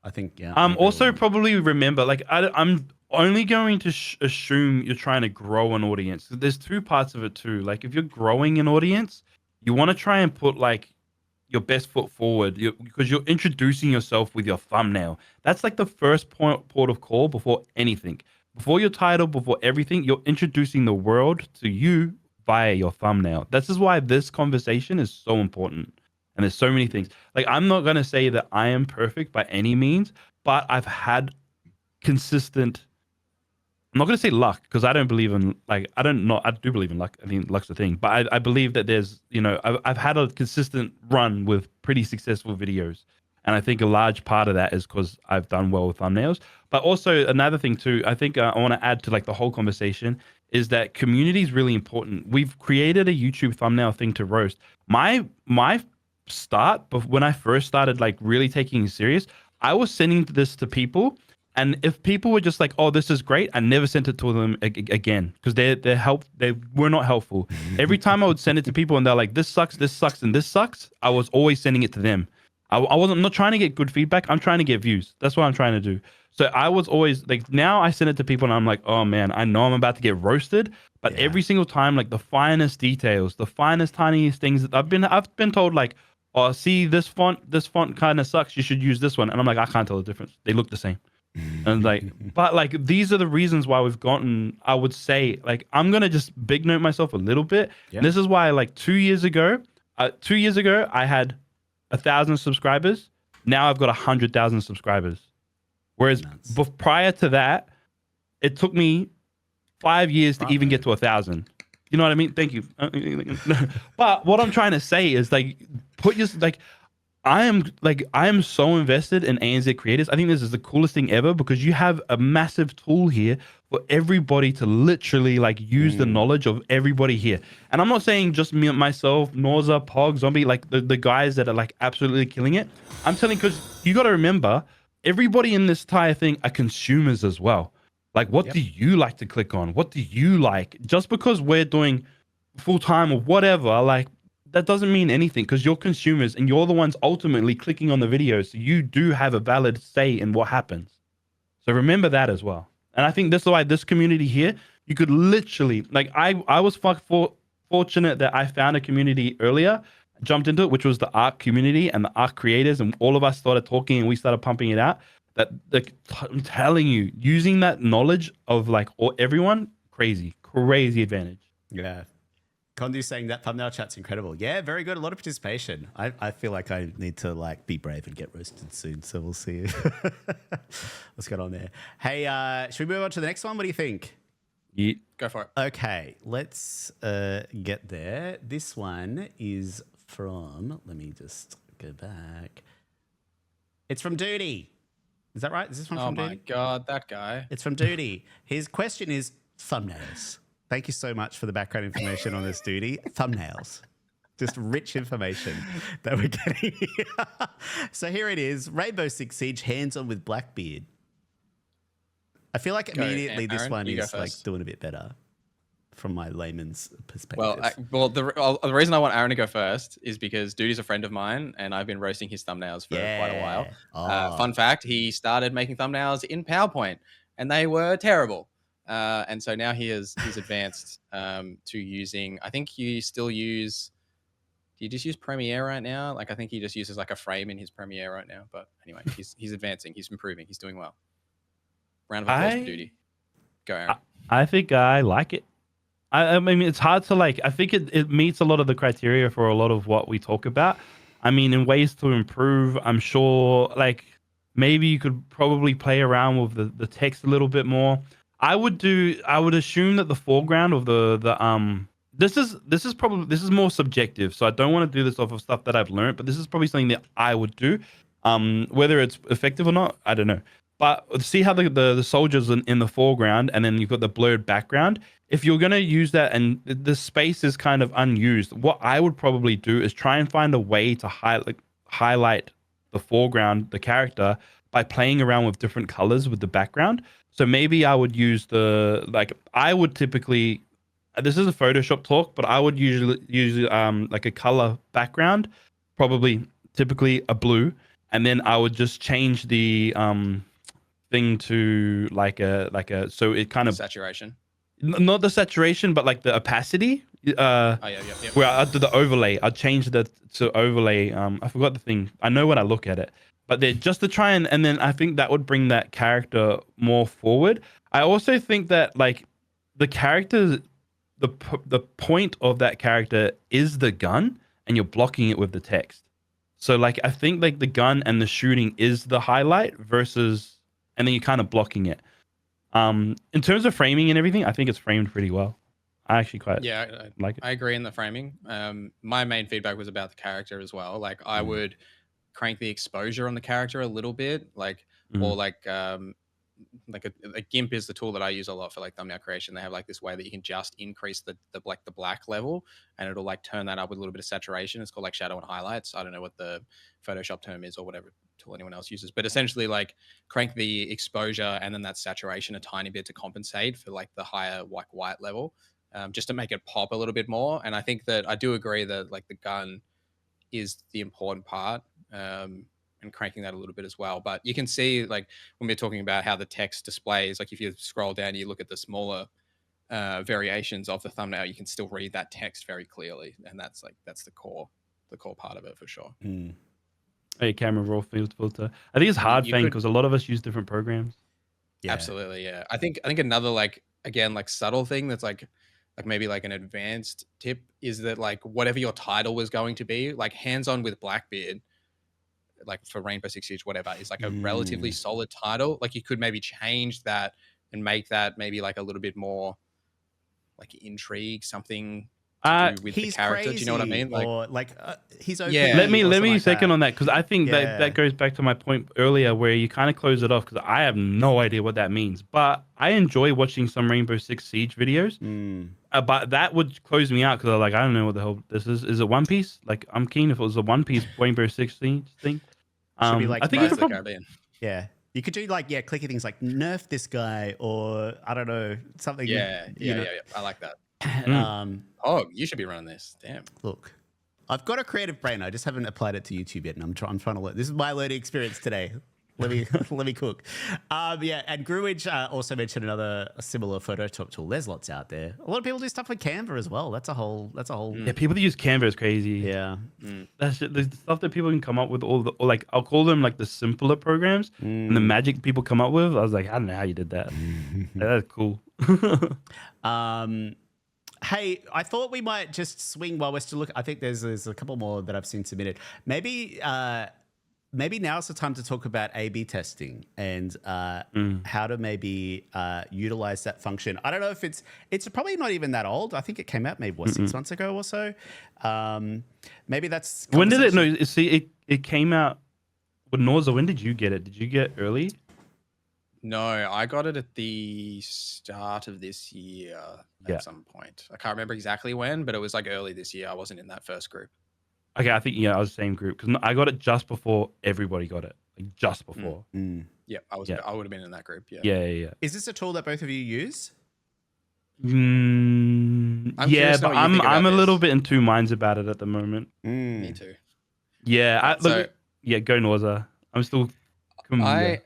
I think, also probably remember, like, I'm only going to assume you're trying to grow an audience. There's two parts of it too. Like, if you're growing an audience, you want to try and put, like, your best foot forward, because you're introducing yourself with your thumbnail. That's like the first port of call before anything. Before your title, before everything, you're introducing the world to you via your thumbnail. This is why this conversation is so important. And there's so many things. Like, I'm not going to say that I am perfect by any means, but I've had consistent, I'm not going to say luck, because I don't believe in, like, I do believe in luck. I think luck's the thing. But I believe that there's, I've had a consistent run with pretty successful videos. And I think a large part of that is because I've done well with thumbnails. But also another thing too, I think I want to add to like the whole conversation, is that community is really important. We've created a YouTube thumbnail thing to roast. My start, but when I first started like really taking it serious, I was sending this to people. And if people were just like, "Oh, this is great," I never sent it to them again, because they were not helpful. Every time I would send it to people and they're like, "This sucks, and this sucks," I was always sending it to them. I'm not trying to get good feedback. I'm trying to get views. That's what I'm trying to do. So I was always like, now I send it to people and I'm like, oh man, I know I'm about to get roasted. But every single time, like the finest details, the finest, tiniest things that I've been told, like, oh, see, this font kind of sucks. You should use this one. And I'm like, I can't tell the difference. They look the same. And like, but like, these are the reasons why we've gotten, I would say, like, I'm going to just big note myself a little bit. Yeah. And this is why, like, 2 years ago, I had 1,000 subscribers. Now I've got 100,000 subscribers. Whereas prior to that, it took me 5 years to even get to 1,000. You know what I mean? Thank you. But what I'm trying to say is, like, I am so invested in ANZ Creators. I think this is the coolest thing ever because you have a massive tool here for everybody to literally like use the knowledge of everybody here. And I'm not saying just me, myself, Norza, Pog, Zombie, like the guys that are like absolutely killing it. I'm telling, because you got to remember, everybody in this entire thing are consumers as well. Like, what do you like to click on? What do you like? Just because we're doing full time or whatever, like that doesn't mean anything because you're consumers and you're the ones ultimately clicking on the video. So you do have a valid say in what happens. So remember that as well. And I think this is why this community here, you could literally, like, I was fortunate that I found a community earlier, jumped into it, which was the art community and the art creators, and all of us started talking and we started pumping it out. That, like, I'm telling you, using that knowledge of like everyone, crazy advantage. Yeah. Kondu saying that thumbnail chat's incredible. Yeah, very good. A lot of participation. I feel like I need to like be brave and get roasted soon. So we'll see what's going on there. Hey, should we move on to the next one? What do you think? Yeah. Go for it. Okay, let's get there. This one is from, let me just go back. It's from Duty. Is that right? Is this one from Duty? Oh my God, that guy. It's from Duty. His question is thumbnails. Thank you so much for the background information on this, Duty. Thumbnails. Just rich information that we're getting here. So here it is. Rainbow Six Siege, hands-on with Blackbeard. I feel like immediately this Aaron, one is like doing a bit better from my layman's perspective. Well, the reason I want Aaron to go first is because Duty's a friend of mine and I've been roasting his thumbnails for quite a while. Fun fact, he started making thumbnails in PowerPoint and they were terrible. And so now he's advanced to using, I think you still use, do you just use Premiere right now? Like, I think he just uses like a frame in his Premiere right now. But anyway, he's advancing, he's improving, he's doing well. Round of applause for Duty. Go, Aaron. I think I like it. I mean, it's hard to like, I think it meets a lot of the criteria for a lot of what we talk about. I mean, in ways to improve, I'm sure like maybe you could probably play around with the text a little bit more. I would assume that the foreground of this is more subjective, so I don't want to do this off of stuff that I've learned, but this is probably something that I would do. Whether it's effective or not, I don't know. But see how the soldiers in the foreground, and then you've got the blurred background. If you're gonna use that and the space is kind of unused, what I would probably do is try and find a way to highlight the foreground, the character, by playing around with different colors with the background. So maybe I would use I would typically, this is a Photoshop talk, but I would usually use like a color background, typically a blue, and then I would just change the thing to so it kind of saturation. Not the saturation, but like the opacity. Yeah. Where I did the overlay, I changed that to overlay. I forgot the thing. I know when I look at it. But just to try and then I think that would bring that character more forward. I also think that like the character, the point of that character is the gun, and you're blocking it with the text. So like I think like the gun and the shooting is the highlight versus, and then you're kind of blocking it. In terms of framing and everything, I think it's framed pretty well. I actually quite like it. I agree in the framing. My main feedback was about the character as well. Like I would crank the exposure on the character a little bit, like or like a GIMP is the tool that I use a lot for like thumbnail creation. They have like this way that you can just increase the black level, and it'll like turn that up with a little bit of saturation. It's called like shadow and highlights. I don't know what the Photoshop term is or whatever tool anyone else uses, but essentially like crank the exposure and then that saturation a tiny bit to compensate for like the higher like white level, just to make it pop a little bit more. And I think that I do agree that like the gun is the important part, and cranking that a little bit as well. But you can see like when we're talking about how the text displays, like if you scroll down, you look at the smaller variations of the thumbnail, you can still read that text very clearly, and that's the core part of it for sure. Hey, camera raw field filter. I think it's hard thing because a lot of us use different programs. Yeah. Absolutely, yeah. I think another like again like subtle thing that's like maybe like an advanced tip is that like whatever your title was going to be, like hands-on with Blackbeard, like for Rainbow Six Siege, whatever, is like a relatively solid title. Like you could maybe change that and make that maybe like a little bit more like intrigue, something to do with the He's character. Do you know what I crazy, mean? Like, or like he's open. Yeah, let me or let something me like second that. on that, because I think Yeah. that goes back to my point earlier where you kind of close it off, because I have no idea what that means. But I enjoy watching some Rainbow Six Siege videos. But that would close me out because I'm like, I don't know what the hell this is. Is it One Piece? Like, I'm keen if it was a One Piece Rainbow Six Siege thing. Should be like I think you Pirates could of the probably. Caribbean. Yeah. You could do like clicky things like nerf this guy, or I don't know, something. Yeah. You know. I like that. Um, You should be running this. Damn. Look, I've got a creative brain. I just haven't applied it to YouTube yet, and I'm trying to learn. This is my learning experience today. Let me let me cook. Yeah, and Gruwage also mentioned another similar Photoshop tool. There's lots out there. A lot of people do stuff with Canva as well. That's a whole. Yeah, people that use Canva is crazy. Yeah. That's just, the stuff that people can come up with. Or like, I'll call them like the simpler programs, and the magic people come up with. I was like, I don't know how you did that. That's cool. Hey, I thought we might just swing while we're still looking. I think there's a couple more that I've seen submitted. Maybe now's the time to talk about A/B testing and how to maybe utilize that function. I don't know if it's probably not even that old. I think it came out maybe 6 months ago or so. Maybe that's when did it? No, see, it came out with Norza. When did you get it? Did you get early? No, I got it at the start of this year at some point. I can't remember exactly when, but it was like early this year. I wasn't in that first group. Okay, I think I was the same group because I got it just before everybody got it, like just before. Yeah, I would have been in that group. Yeah. Yeah. Is this a tool that both of you use? Yeah, but I'm a little bit in two minds about it at the moment. Me too. Yeah, go Norza. I'm still. I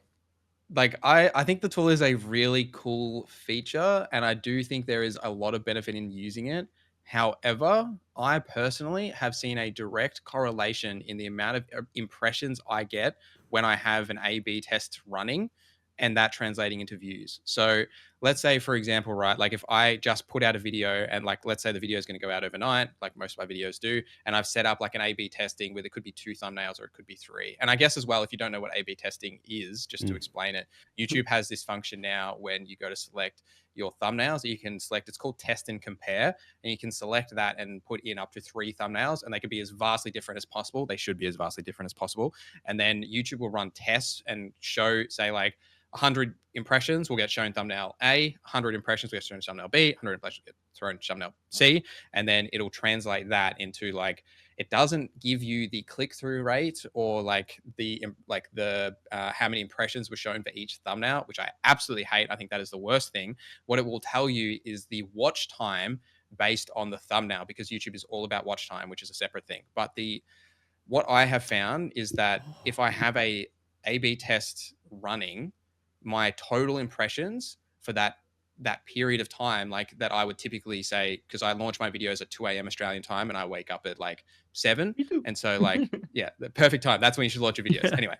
think the tool is a really cool feature, and I do think there is a lot of benefit in using it. However, I personally have seen a direct correlation in the amount of impressions I get when I have an A/B test running, and that translating into views. So let's say, for example, right, like if I just put out a video and like, let's say the video is going to go out overnight, like most of my videos do, and I've set up like an A/B testing where there could be 2 thumbnails or it could be 3. And I guess as well, if you don't know what A/B testing is, just to explain it, YouTube has this function now when you go to select your thumbnails, you can select, it's called test and compare, and you can select that and put in up to 3 thumbnails, and they could be as vastly different as possible. They should be as vastly different as possible. And then YouTube will run tests and show, say like 100 impressions will get shown thumbnail A, 100 impressions will get shown thumbnail B, 100 impressions get thrown thumbnail C, and then it'll translate that into like, it doesn't give you the click-through rate or like the how many impressions were shown for each thumbnail, which I absolutely hate. I think that is the worst thing. What it will tell you is the watch time based on the thumbnail, because YouTube is all about watch time, which is a separate thing. But what I have found is that if I have a A/B test running, my total impressions for that period of time, like that I would typically say, because I launch my videos at 2 a.m. Australian time and I wake up at like 7. And so like, yeah, the perfect time. That's when you should launch your videos. Anyway.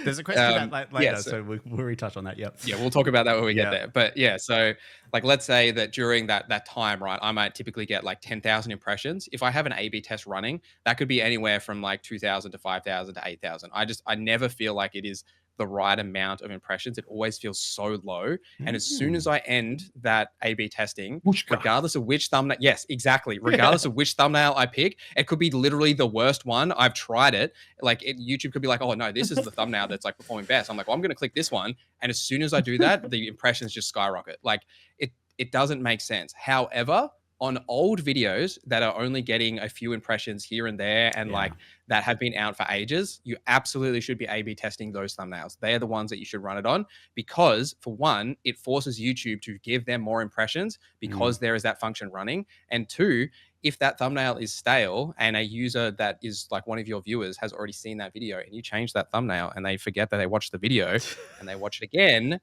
There's a question about that later, yeah, so we'll retouch on that. Yep. Yeah, we'll talk about that when we get there. But yeah, so like, let's say that during that time, right, I might typically get like 10,000 impressions. If I have an A/B test running, that could be anywhere from like 2,000 to 5,000 to 8,000. I never feel like it is the right amount of impressions. It always feels so low. And as soon as I end that A/B testing, regardless of which thumbnail, yes, exactly. Regardless of which thumbnail I pick, it could be literally the worst one. I've tried it. Like YouTube could be like, oh no, this is the thumbnail that's like performing best. I'm like, well, I'm going to click this one. And as soon as I do that, the impressions just skyrocket. Like it doesn't make sense. However, on old videos that are only getting a few impressions here and there and like that have been out for ages, you absolutely should be A/B testing those thumbnails. They are the ones that you should run it on, because for one, it forces YouTube to give them more impressions because there is that function running. And two, if that thumbnail is stale and a user that is like one of your viewers has already seen that video and you change that thumbnail and they forget that they watched the video and they watch it again,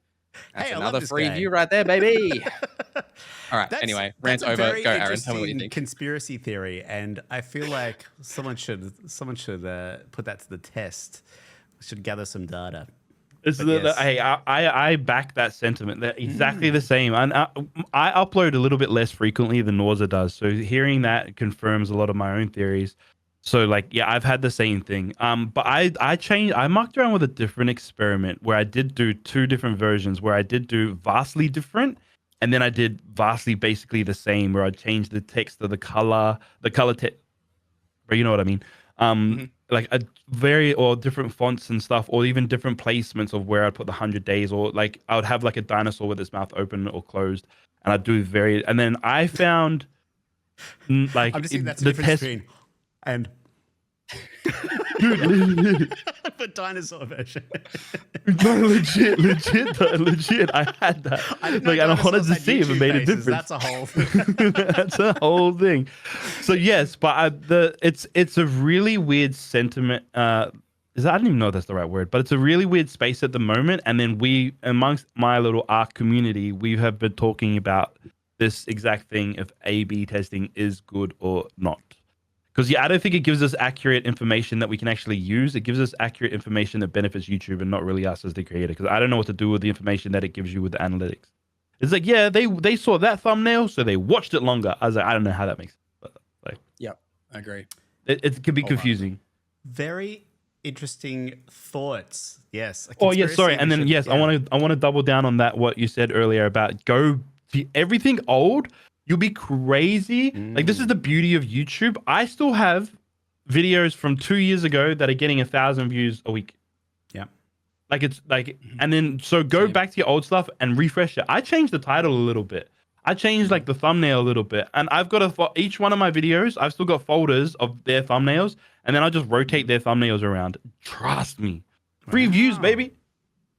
that's another free view right there, baby. All right. Anyway, rant over. Go, Aaron. Tell me what you think. Conspiracy theory, and I feel like someone should put that to the test. Should gather some data. I back that sentiment. They're exactly the same. And I upload a little bit less frequently than Norza does, so hearing that confirms a lot of my own theories. So like, yeah, I've had the same thing. But I mucked around with a different experiment where I did do 2 different versions where I did do vastly different and then I did vastly basically the same, where I changed the text of the color text, but you know what I mean. Like a or different fonts and stuff, or even different placements of where I'd put the 100 days, or like I would have like a dinosaur with its mouth open or closed, and I'd do and then I found like I'm just saying that's the the difference test. between and Dude, the dinosaur version. no, legit. I had that. I didn't know Like, I wanted dinosaurs to had see if it YouTube made a faces. difference. That's a whole thing. That's a whole thing. So yes, but it's a really weird sentiment. I don't even know if that's the right word, but it's a really weird space at the moment. And then we, amongst my little ARC community, we have been talking about this exact thing: if A/B testing is good or not. Because I don't think it gives us accurate information that we can actually use. It gives us accurate information that benefits YouTube and not really us as the creator. Because I don't know what to do with the information that it gives you with the analytics. It's like, yeah, they saw that thumbnail, so they watched it longer. I was like, I don't know how that makes sense. But like, Yep, I agree. It can be confusing. Very interesting thoughts. Yes. Oh yeah, sorry. And then yes, I want to double down on that. What you said earlier about go to everything old. You'll be crazy. Like, this is the beauty of YouTube. I still have videos from 2 years ago that are getting 1,000 views a week. Yeah. Like, it's like, and then so go back to your old stuff and refresh it. I changed the title a little bit. I changed like the thumbnail a little bit, and I've got each one of my videos, I've still got folders of their thumbnails, and then I just rotate their thumbnails around. Trust me. Free views, baby.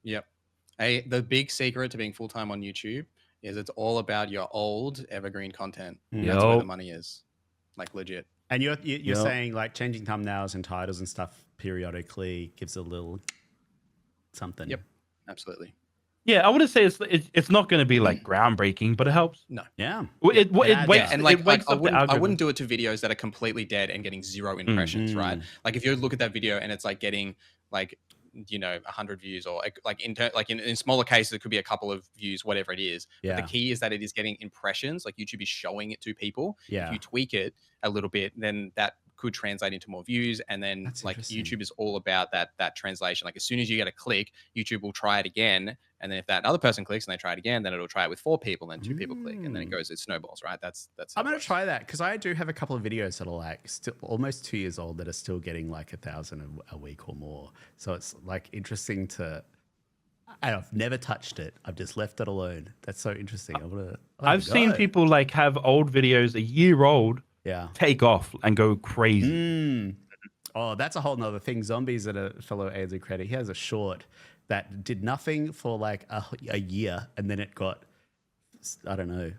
Yep. The big secret to being full-time on YouTube is it's all about your old evergreen content. That's where the money is. Like, legit. And you're saying like changing thumbnails and titles and stuff periodically gives a little something. Yep. Absolutely. Yeah, I wouldn't say it's not going to be like groundbreaking, but it helps. No. Yeah. It wakes and like it wakes I up the algorithm. wouldn't do it to videos that are completely dead and getting 0 impressions, right? Like, if you look at that video and it's like getting like, you know, 100 views, or like in smaller cases it could be a couple of views, whatever it is. Yeah. But the key is that it is getting impressions. Like, YouTube is showing it to people. Yeah. If you tweak it a little bit, then that could translate into more views. And then That's like interesting. YouTube is all about that translation. Like, as soon as you get a click, YouTube will try it again, and then if that other person clicks and they try it again, then it'll try it with 4 people, and 2 people click, and then it snowballs, right? That's I'm gonna try that, because I do have a couple of videos that are like still almost 2 years old that are still getting like 1,000 a week or more. So it's like interesting to. I've never touched it. I've just left it alone. That's so interesting. I've seen people like have old videos a year old, take off and go crazy. Oh, that's a whole nother thing. Zombies, and a fellow ANZ creator, he has a short that did nothing for like a year, and then it got, I don't know,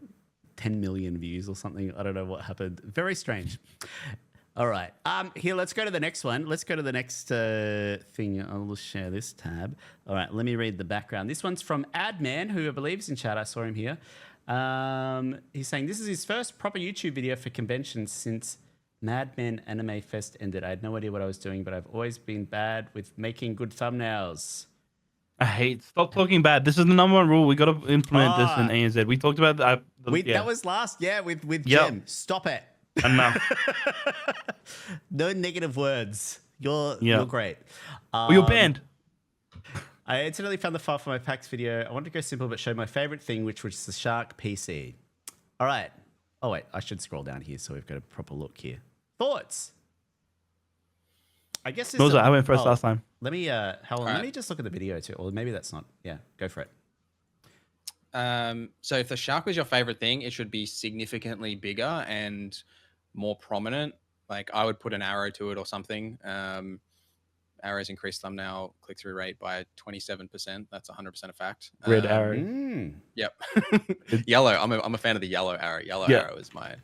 10 million views or something. I don't know what happened. Very strange. All right. Here, let's go to the next one. Let's go to the next thing. I'll share this tab. All right, let me read the background. This one's from Adman, who I believe is in chat. I saw him here. He's saying this is his first proper YouTube video for conventions since Mad Men Anime Fest ended. I had no idea what I was doing, but I've always been bad with making good thumbnails. Stop talking bad. This is the number 1 rule. We got to implement this in ANZ. We talked about that. That was last, with Jem. Stop it. Enough. No negative words. You're great. You're banned. I instantly found the file for my PAX video. I wanted to go simple but show my favorite thing, which was the Shark PC. All right. Oh, wait. I should scroll down here so we've got a proper look here. Thoughts? I guess I went first last time. Let me, let me just look at the video too. Or maybe that's not. Yeah, go for it. So if the shark was your favorite thing, it should be significantly bigger and more prominent. Like, I would put an arrow to it or something. Arrows increase thumbnail click-through rate by 27%. That's 100% a fact. Red arrow. Yep. Yellow. I'm a fan of the yellow arrow. Arrow is my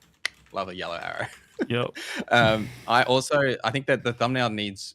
love, a yellow arrow. Yep. I think that the thumbnail needs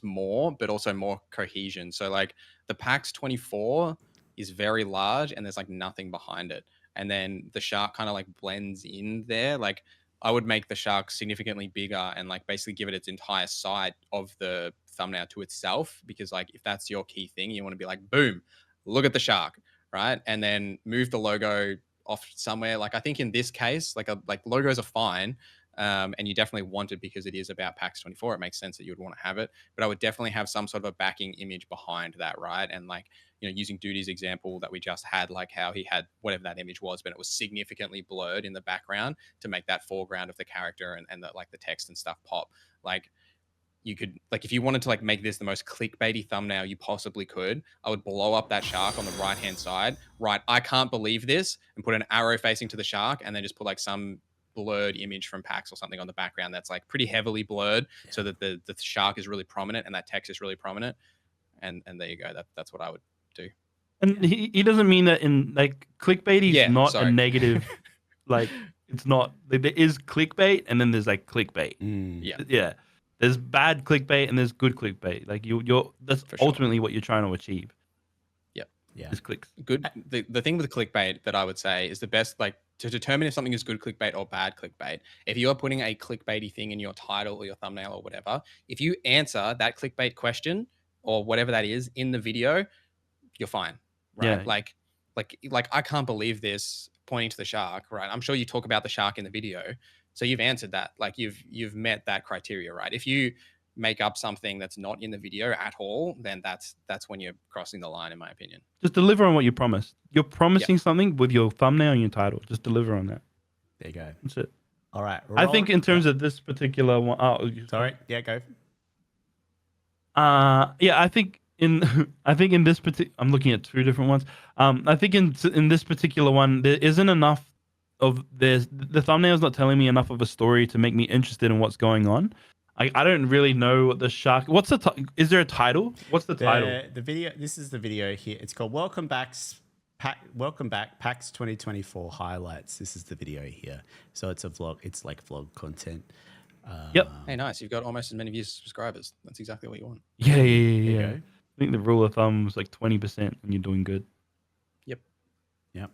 more, but also more cohesion. So like the PAX 24 is very large and there's like nothing behind it. And then the shark kind of like blends in there. Like, I would make the shark significantly bigger and like basically give it its entire side of the thumbnail to itself, because like if that's your key thing, you want to be like, boom, look at the shark, right? And then move the logo off somewhere. Like, I think in this case, like logos are fine, and you definitely want it because it is about PAX 24. It makes sense that you would want to have it, but I would definitely have some sort of a backing image behind that, right? And like, using Duty's example that we just had, like how he had whatever that image was, but it was significantly blurred in the background to make that foreground of the character and the, like the text and stuff pop. Like, you could, like, if you wanted to like make this the most clickbaity thumbnail you possibly could, I would blow up that shark on the right hand side, right? I can't believe this, and put an arrow facing to the shark, and then just put like some blurred image from PAX or something on the background that's like pretty heavily blurred, so that the shark is really prominent and that text is really prominent. And there you go. That's what I would do. And he doesn't mean that in like clickbait is not a negative. Like, it's not, like, there is clickbait and then there's like clickbait. Yeah. There's bad clickbait and there's good clickbait. Like that's ultimately what you're trying to achieve. Yeah. Is clicks. Good. The thing with clickbait that I would say is the best, like, to determine if something is good clickbait or bad clickbait. If you're putting a clickbaity thing in your title or your thumbnail or whatever, if you answer that clickbait question or whatever that is in the video, you're fine, right? Yeah. Like I can't believe this, pointing to the shark, right? I'm sure you talk about the shark in the video, so you've answered that. Like you've met that criteria, right? If you make up something that's not in the video at all, then that's when you're crossing the line, in my opinion. Just deliver on what you promised. You're promising something with your thumbnail and your title. Just deliver on that. There you go. That's it. All right. I think in terms of this particular one. Sorry. Yeah, go. Yeah, I think in this particular, I'm looking at two different ones. I think in this particular one, there isn't enough of the thumbnail's not telling me enough of a story to make me interested in what's going on. I don't really know what the shark. What's is there a title? What's the title? The video. This is the video here. It's called Welcome Back PAX 2024 Highlights. This is the video here. So it's a vlog. It's like vlog content. Yep. Hey, nice. You've got almost as many views as subscribers. That's exactly what you want. Yeah. I think the rule of thumb is like 20% when you're doing good. Yep. Yeah.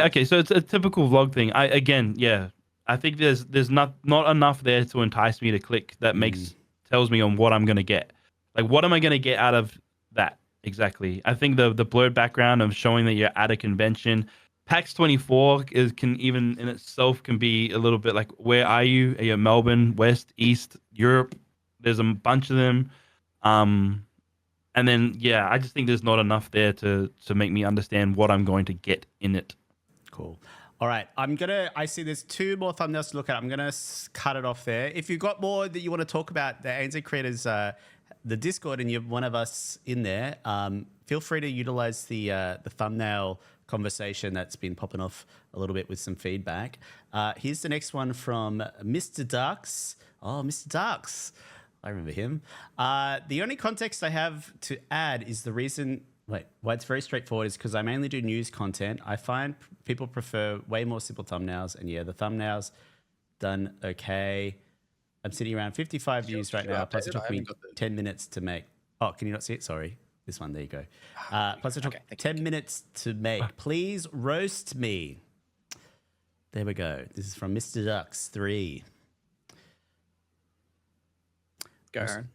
Okay. So it's a typical vlog thing. I think there's not enough there to entice me to click. That tells me on what I'm gonna get. Like, what am I gonna get out of that exactly? I think the blurred background of showing that you're at a convention. PAX 24 can even in itself can be a little bit like, where are you? Are you Melbourne, West, East, Europe? There's a bunch of them. And then I just think there's not enough there to make me understand what I'm going to get in it. Cool. All right, I see there's two more thumbnails to look at. I'm going to cut it off there. If you've got more that you want to talk about, the ANZ Creators, the Discord, and you're one of us in there, feel free to utilize the thumbnail conversation that's been popping off a little bit with some feedback. Here's the next one from Mr. Ducks. Oh, Mr. Ducks. I remember him. The only context I have to add is the reason... why it's very straightforward is because I mainly do news content. I find people prefer way more simple thumbnails. And the thumbnails done okay. I'm sitting around 55 views right now. Plus it took me 10 minutes to make. Oh, can you not see it? Sorry. This one, there you go. Plus it took 10 minutes to make. Please roast me. There we go. This is from Mr. Ducks 3. Go, Aaron.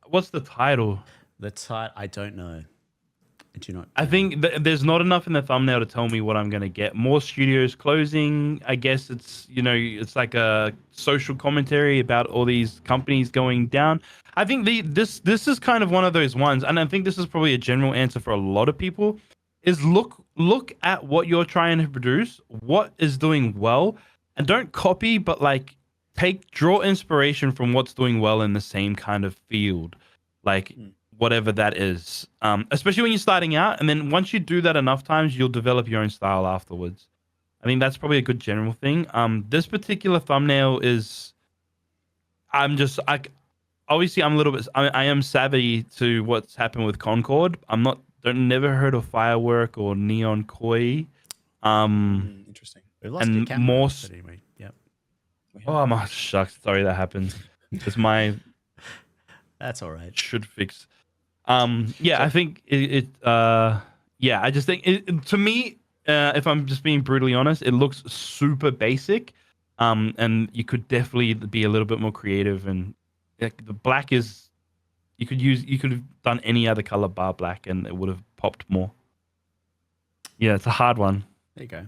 What's the title? I don't know. Do you not? I think there's not enough in the thumbnail to tell me what I'm going to get. More studios closing. I guess it's like a social commentary about all these companies going down. I think this is kind of one of those ones, and I think this is probably a general answer for a lot of people. Is look at what you're trying to produce, what is doing well, and don't copy, but like draw inspiration from what's doing well in the same kind of field, like. Whatever that is, especially when you're starting out. And then once you do that enough times, you'll develop your own style afterwards. I think that's probably a good general thing. This particular thumbnail is, obviously I'm a little bit, I am savvy to what's happened with Concord. Never heard of Firework or Neon Koi. Interesting. We've lost your camera, but anyway, yep. Oh my shucks, sorry that happened. It's my... That's all right. Should fix. I think I just think to me, if I'm just being brutally honest, it looks super basic. And you could definitely be a little bit more creative, and the black is, you could have done any other color bar black and it would have popped more. Yeah, it's a hard one. There you go.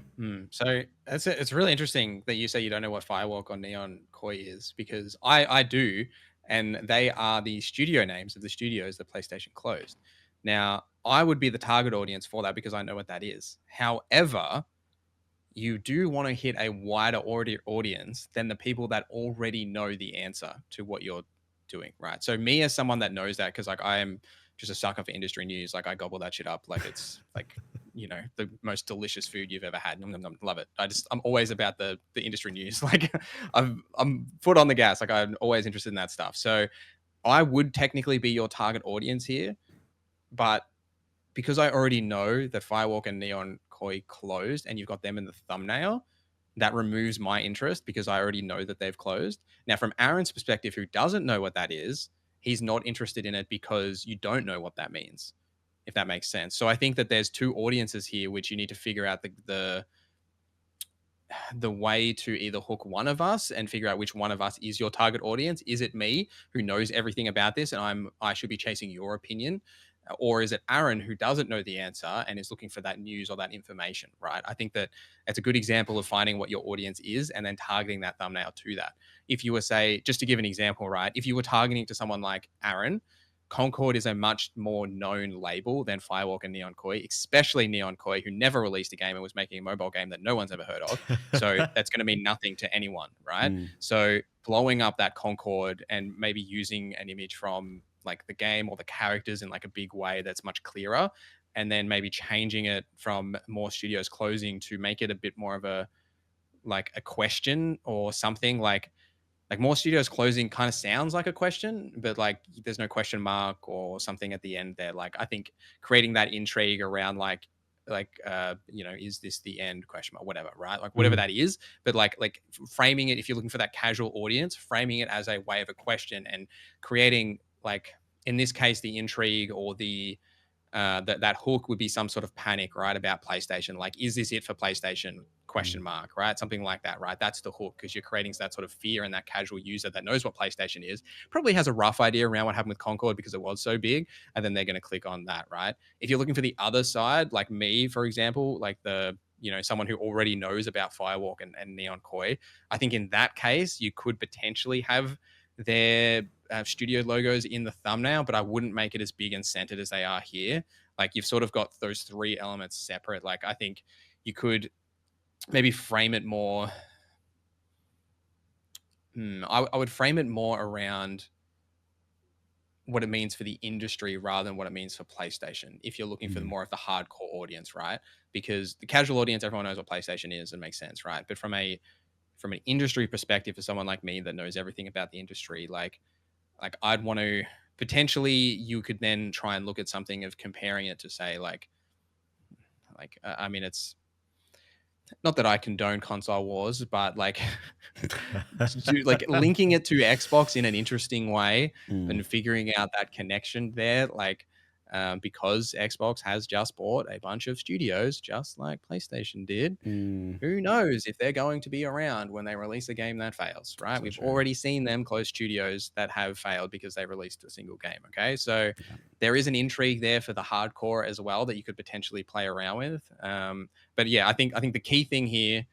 So it's really interesting that you say you don't know what Firewalk or Neon Koi is, because I do, and they are the studio names of the studios that PlayStation closed. Now, I would be the target audience for that because I know what that is. However, you do want to hit a wider audience than the people that already know the answer to what you're doing, right? So me, as someone that knows that, because like I am just a sucker for industry news, like I gobble that shit up like it's like, you know, the most delicious food you've ever had. Love it. I'm always about the industry news. Like I'm foot on the gas. Like I'm always interested in that stuff. So I would technically be your target audience here, but because I already know that Firewalk and Neon Koi closed and you've got them in the thumbnail, that removes my interest because I already know that they've closed. Now, from Aaron's perspective, who doesn't know what that is, he's not interested in it because you don't know what that means, if that makes sense. So I think that there's two audiences here, which you need to figure out the way to either hook one of us and figure out which one of us is your target audience. Is it me, who knows everything about this and I should be chasing your opinion? Or is it Aaron, who doesn't know the answer and is looking for that news or that information, right? I think that it's a good example of finding what your audience is and then targeting that thumbnail to that. If you were, say, just to give an example, right? If you were targeting to someone like Aaron, Concord is a much more known label than Firewalk and Neon Koi, especially Neon Koi, who never released a game and was making a mobile game that no one's ever heard of. So that's going to mean nothing to anyone, right? So blowing up that Concord and maybe using an image from like the game or the characters in like a big way that's much clearer, and then maybe changing it from more studios closing to make it a bit more of a like a question or something like more studios closing kind of sounds like a question, but like there's no question mark or something at the end there. Like I think creating that intrigue around you know, is this the end, question mark, whatever, right? Like whatever that is, but like framing it, if you're looking for that casual audience, framing it as a way of a question and creating, like in this case, the intrigue or the that hook would be some sort of panic, right, about PlayStation. Like, is this it for PlayStation? Question mark, right? Something like that, right? That's the hook, because you're creating that sort of fear in that casual user that knows what PlayStation is, probably has a rough idea around what happened with Concord because it was so big, and then they're going to click on that, right? If you're looking for the other side, like me, for example, like you know, someone who already knows about Firewalk and Neon Koi, I think in that case, you could potentially have their studio logos in the thumbnail, but I wouldn't make it as big and centered as they are here. Like you've sort of got those three elements separate. Like I think you could maybe frame it more. I would frame it more around what it means for the industry rather than what it means for PlayStation. If you're looking for more of the hardcore audience, right? Because the casual audience, everyone knows what PlayStation is and makes sense, right? But from an industry perspective, for someone like me that knows everything about the industry, like I'd want to potentially, you could then try and look at something of comparing it to, say, I mean, it's not that I condone console wars, but like linking it to Xbox in an interesting way and figuring out that connection there, because Xbox has just bought a bunch of studios, just like PlayStation did. Who knows if they're going to be around when they release a game that fails, right? We've already seen them close studios that have failed because they released a single game. Okay, so there is an intrigue there for the hardcore as well that you could potentially play around with. But yeah, I think the key thing here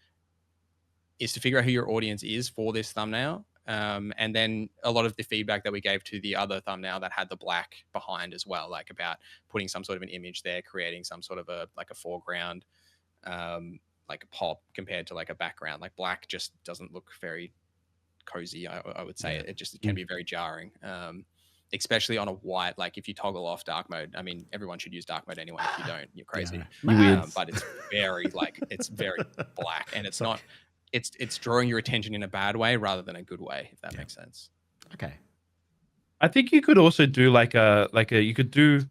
is to figure out who your audience is for this thumbnail. And then a lot of the feedback that we gave to the other thumbnail that had the black behind as well, like about putting some sort of an image there, creating some sort of a foreground, like a pop compared to like a background. Like black just doesn't look very cozy. I would say it can be very jarring. Especially on a white, like if you toggle off dark mode. I mean, everyone should use dark mode anyway. If you don't, you're crazy. But it's very it's very black, and it's not. It's drawing your attention in a bad way rather than a good way, if that makes sense. Okay. I think you could also do you could do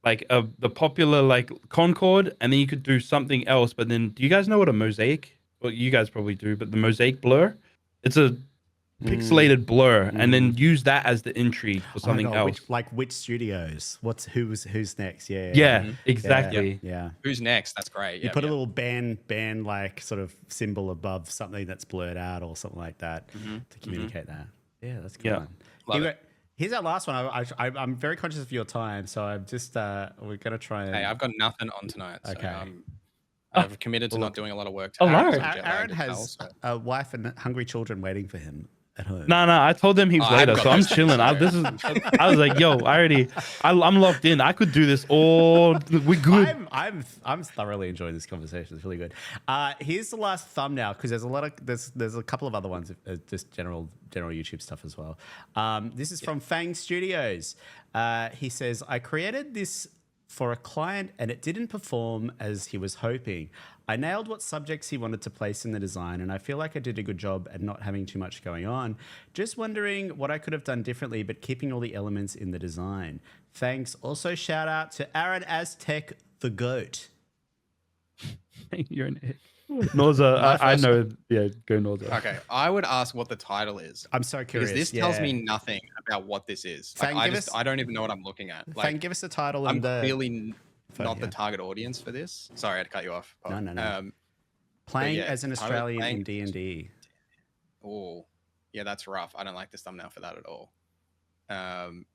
the popular like Concord, and then you could do something else. But then, do you guys know what a mosaic? Well, you guys probably do, but the mosaic blur, it's a pixelated blur, and then use that as the intrigue for something else. Which studios? Who's next? Yeah, exactly. Yeah. Who's next? That's great. You put a little band like sort of symbol above something that's blurred out or something like that to communicate that. Yeah, that's good. Love it. Here's our last one. I'm very conscious of your time, so I'm just we're gonna try and. Hey, I've got nothing on tonight. So Okay. I've committed to well, not doing a lot of work. Oh, Aaron's Lord. sort of jet Aaron lagged as well, has so- a wife and hungry children waiting for him at home. No, I told them he's Oh, I haven't later, got so I'm those things, chilling. I was like, yo, I'm locked in. I could do this all. We good. I'm thoroughly enjoying this conversation. It's really good. Here's the last thumbnail because there's a couple of other ones, just general YouTube stuff as well. This is from Fang Studios. He says, I created this for a client and it didn't perform as he was hoping. I nailed what subjects he wanted to place in the design and I feel like I did a good job at not having too much going on. Just wondering what I could have done differently, but keeping all the elements in the design. Thanks. Also, shout out to Aaron Aztec, the GOAT. You're an ick. Norza, I know. Yeah, go Norza. Okay, I would ask what the title is. I'm so curious. Because this tells me nothing about what this is. Like, I don't even know what I'm looking at. Like, Fang, give us the title. I'm and the clearly not the target audience for this. Sorry, I had to cut you off. No. Playing yeah, as an Australian in D&D. Oh, yeah, that's rough. I don't like this thumbnail for that at all. And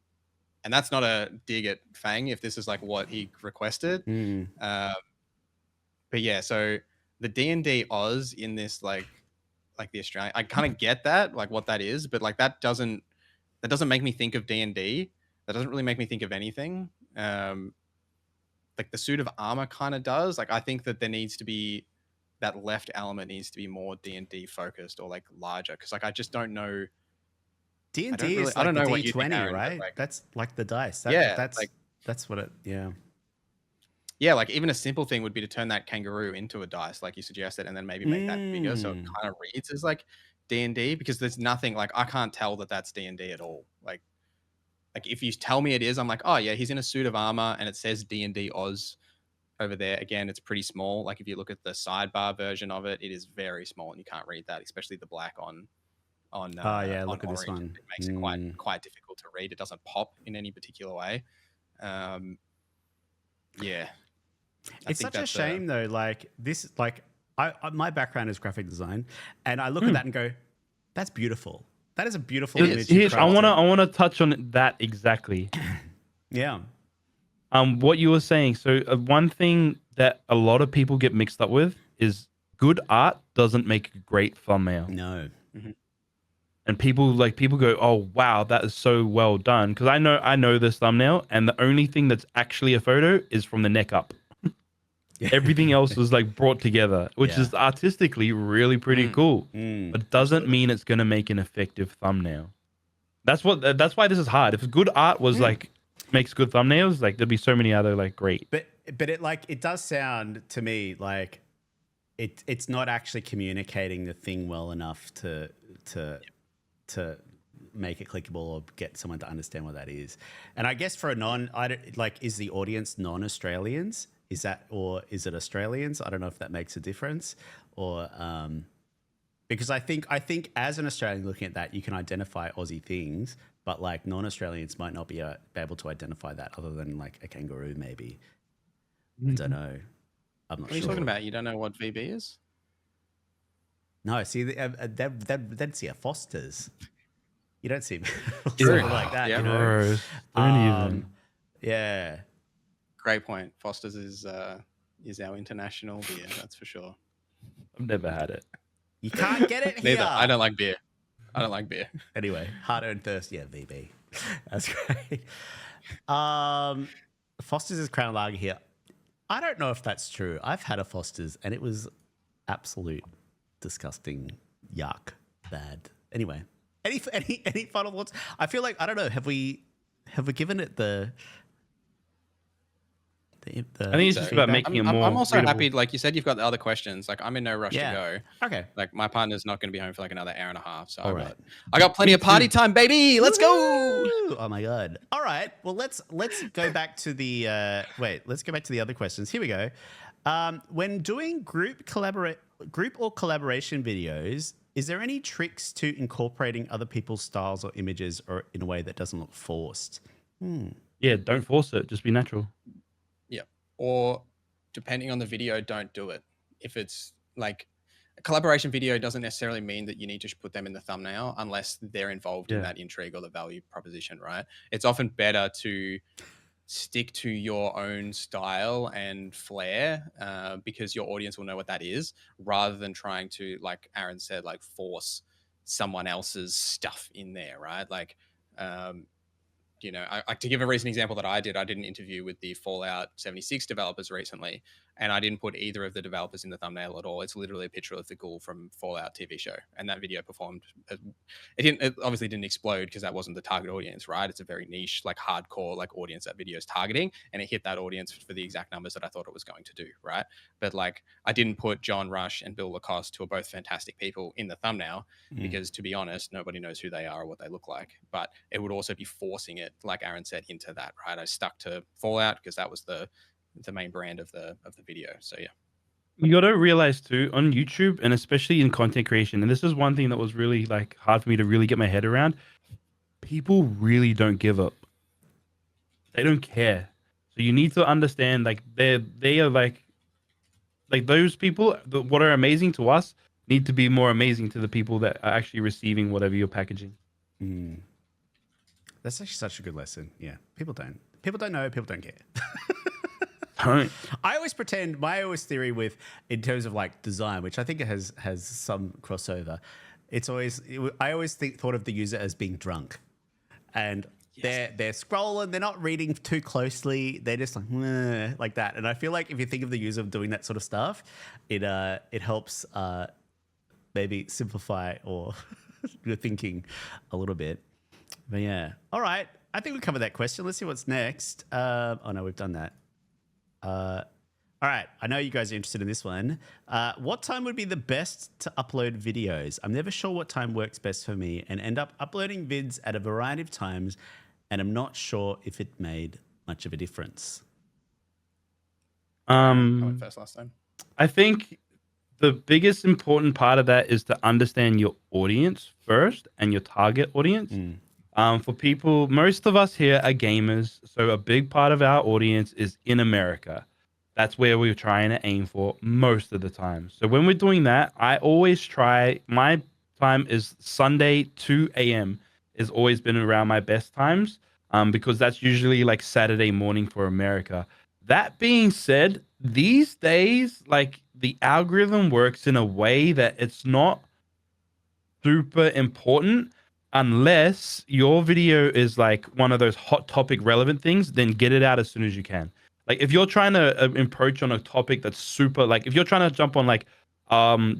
that's not a dig at Fang if this is like what he requested. But yeah, so the D&D Oz in this like the Australian, I kind of get that, like what that is, but like that doesn't make me think of D&D. That doesn't really make me think of anything. Like the suit of armor kind of does. Like I think that there needs to be that left element needs to be more D&D focused or like larger because like I just don't know. D&D is like I don't know the what you think, D20, Aaron, right? like, That's like the dice. That's what it. Yeah, like even a simple thing would be to turn that kangaroo into a dice, like you suggested, and then maybe make that bigger so it kind of reads as like D&D. Because there's nothing like I can't tell that that's D&D at all. Like if you tell me it is, I'm like, oh yeah, he's in a suit of armor and it says D&D Oz over there. Again, it's pretty small. Like if you look at the sidebar version of it, it is very small and you can't read that, especially the black on look at this one. It makes it quite difficult to read. It doesn't pop in any particular way. Yeah. It's such a shame though. Like this, like my background is graphic design, and I look at that and go, "That's beautiful. That is a beautiful image." I wanna touch on that exactly. Yeah. What you were saying. So one thing that a lot of people get mixed up with is good art doesn't make a great thumbnail. No. And people go, "Oh wow, that is so well done." Because I know this thumbnail, and the only thing that's actually a photo is from the neck up. Everything else is like brought together, which is artistically really pretty cool, but it doesn't mean it's gonna make an effective thumbnail. That's why this is hard. If good art was like makes good thumbnails, like there'd be so many other like great. But it does sound to me like it's not actually communicating the thing well enough to make it clickable or get someone to understand what that is. And I guess for is the audience non-Australians? Is that, or is it Australians? I don't know if that makes a difference, or because I think as an Australian looking at that, you can identify Aussie things, but like non-Australians might not be able to identify that other than like a kangaroo, maybe. I don't know. I'm not sure. What are you talking about? You don't know what VB is? No, see, they'd see a Foster's. You don't see something like that. Yeah. You know? Don't even. Yeah. Great point. Foster's is our international beer, that's for sure. I've never had it. You can't get it here. Neither. I don't like beer. Anyway, hard-earned thirst. Yeah, VB. That's great. Foster's is Crown Lager here. I don't know if that's true. I've had a Foster's and it was absolute disgusting, yuck, bad. Anyway, any final thoughts? I feel like, I don't know. Have we given it the I think it's just about making it more. I'm also readable. happy, like you said, you've got the other questions. Like I'm in no rush to go. Okay. Like my partner's not going to be home for like another hour and a half, so Right. I got plenty of party time, baby. Let's go. Oh my god! All right. Well, let's go back to the Let's go back to the other questions. Here we go. When doing group or collaboration videos, is there any tricks to incorporating other people's styles or images, or in a way that doesn't look forced? Yeah, don't force it. Just be natural. Or depending on the video, don't do it. If it's like a collaboration video, doesn't necessarily mean that you need to put them in the thumbnail unless they're involved in that intrigue or the value proposition, right? It's often better to stick to your own style and flair, because your audience will know what that is, rather than trying to, like Aaron said, like force someone else's stuff in there, right? Like, you know, to give a recent example that I did an interview with the Fallout 76 developers recently, and I didn't put either of the developers in the thumbnail at all. It's literally a picture of the ghoul from Fallout TV show, and that video performed. It obviously didn't explode because that wasn't the target audience, right? It's a very niche, like hardcore, like audience that video is targeting, and it hit that audience for the exact numbers that I thought it was going to do, right? But like, I didn't put John Rush and Bill Lacoste, who are both fantastic people, in the thumbnail because, to be honest, nobody knows who they are or what they look like. But it would also be forcing it, like Aaron said, into that, right? I stuck to Fallout because that was the main brand of the video. So yeah. You got to realize too, on YouTube and especially in content creation, and this is one thing that was really like hard for me to really get my head around. People really don't give up. They don't care. So you need to understand, like they are like those people. What are amazing to us need to be more amazing to the people that are actually receiving whatever you're packaging. That's actually such a good lesson. Yeah, people don't know. People don't care. I always pretend my theory with in terms of like design, which I think it has some crossover. It's always I always thought of the user as being drunk, and they're scrolling, they're not reading too closely, they're just like that. And I feel like if you think of the user doing that sort of stuff, it helps maybe simplify or your thinking a little bit. But yeah, all right. I think we covered that question. Let's see what's next. Oh no, we've done that. All right, I know you guys are interested in this one. What time would be the best to upload videos? I'm never sure what time works best for me and end up uploading vids at a variety of times, and I'm not sure if it made much of a difference. I went first last time. I think the biggest important part of that is to understand your audience first and your target audience. For people, most of us here are gamers, so a big part of our audience is in America. That's where we're trying to aim for most of the time. So when we're doing that, I always try, my time is Sunday 2 a.m. has always been around my best times, because that's usually like Saturday morning for America. That being said, these days, like the algorithm works in a way that it's not super important. Unless your video is like one of those hot topic relevant things, then get it out as soon as you can. Like if you're trying to approach on a topic that's super, like if you're trying to jump on like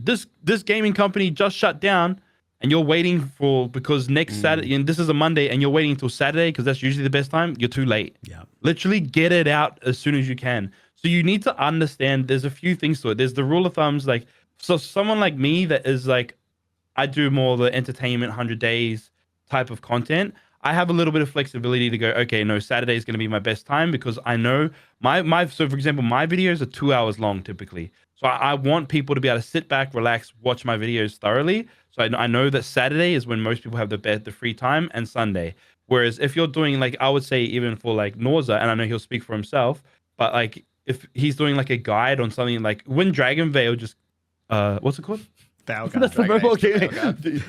this gaming company just shut down, and you're waiting for, because next Saturday, and this is a Monday, and you're waiting until Saturday because that's usually the best time, you're too late. Yeah, literally get it out as soon as you can. So you need to understand there's a few things to it. There's the rule of thumbs, like, so someone like me that is like, I do more the entertainment 100 days type of content. I have a little bit of flexibility to go, okay, no, Saturday is going to be my best time because I know so for example, my videos are 2 hours long typically. So I want people to be able to sit back, relax, watch my videos thoroughly. So I know that Saturday is when most people have the free time, and Sunday. Whereas if you're doing like, I would say even for like Norza, and I know he'll speak for himself, but like if he's doing like a guide on something like when Dragon Veil just, what's it called? That's the mobile game.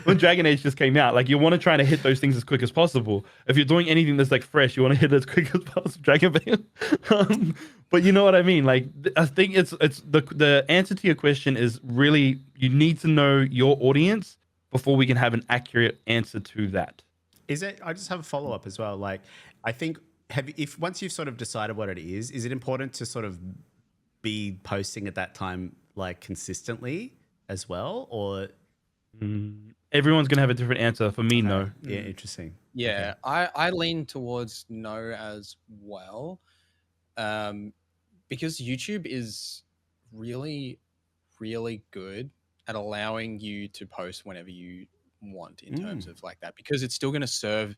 When Dragon Age just came out, like you want to try to hit those things as quick as possible. If you're doing anything that's like fresh, you want to hit it as quick as possible. Dragon Veil. But you know what I mean? Like I think it's the answer to your question is really, you need to know your audience before we can have an accurate answer to that. Is it? I just have a follow up as well. Like I think if once you've sort of decided what it is it important to sort of be posting at that time like consistently as well, or everyone's gonna have a different answer. For me, no. Yeah, interesting. Yeah, okay. I lean towards no as well, because YouTube is really, really good at allowing you to post whenever you want in terms of like that, because it's still going to serve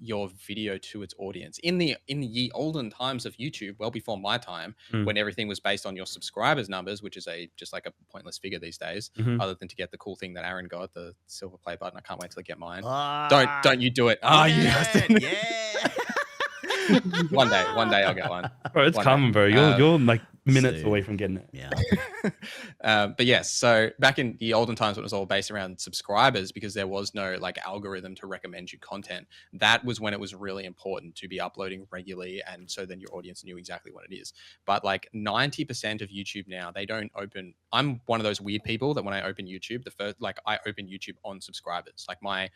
your video to its audience. In the olden times of YouTube, well before my time, when everything was based on your subscribers numbers, which is just like a pointless figure these days, other than to get the cool thing that Aaron got, the silver play button. I can't wait till I get mine. Don't you do it. Yeah. One day I'll get one. Bro, it's coming, bro. You'll like minutes Soon. away from getting it. Yeah. But yes, so back in the olden times when it was all based around subscribers, because there was no like algorithm to recommend you content, that was when it was really important to be uploading regularly, and so then your audience knew exactly what it is. But like 90% of YouTube now, they don't open. I'm one of those weird people that when I open YouTube, the first like I open YouTube on subscribers. Like my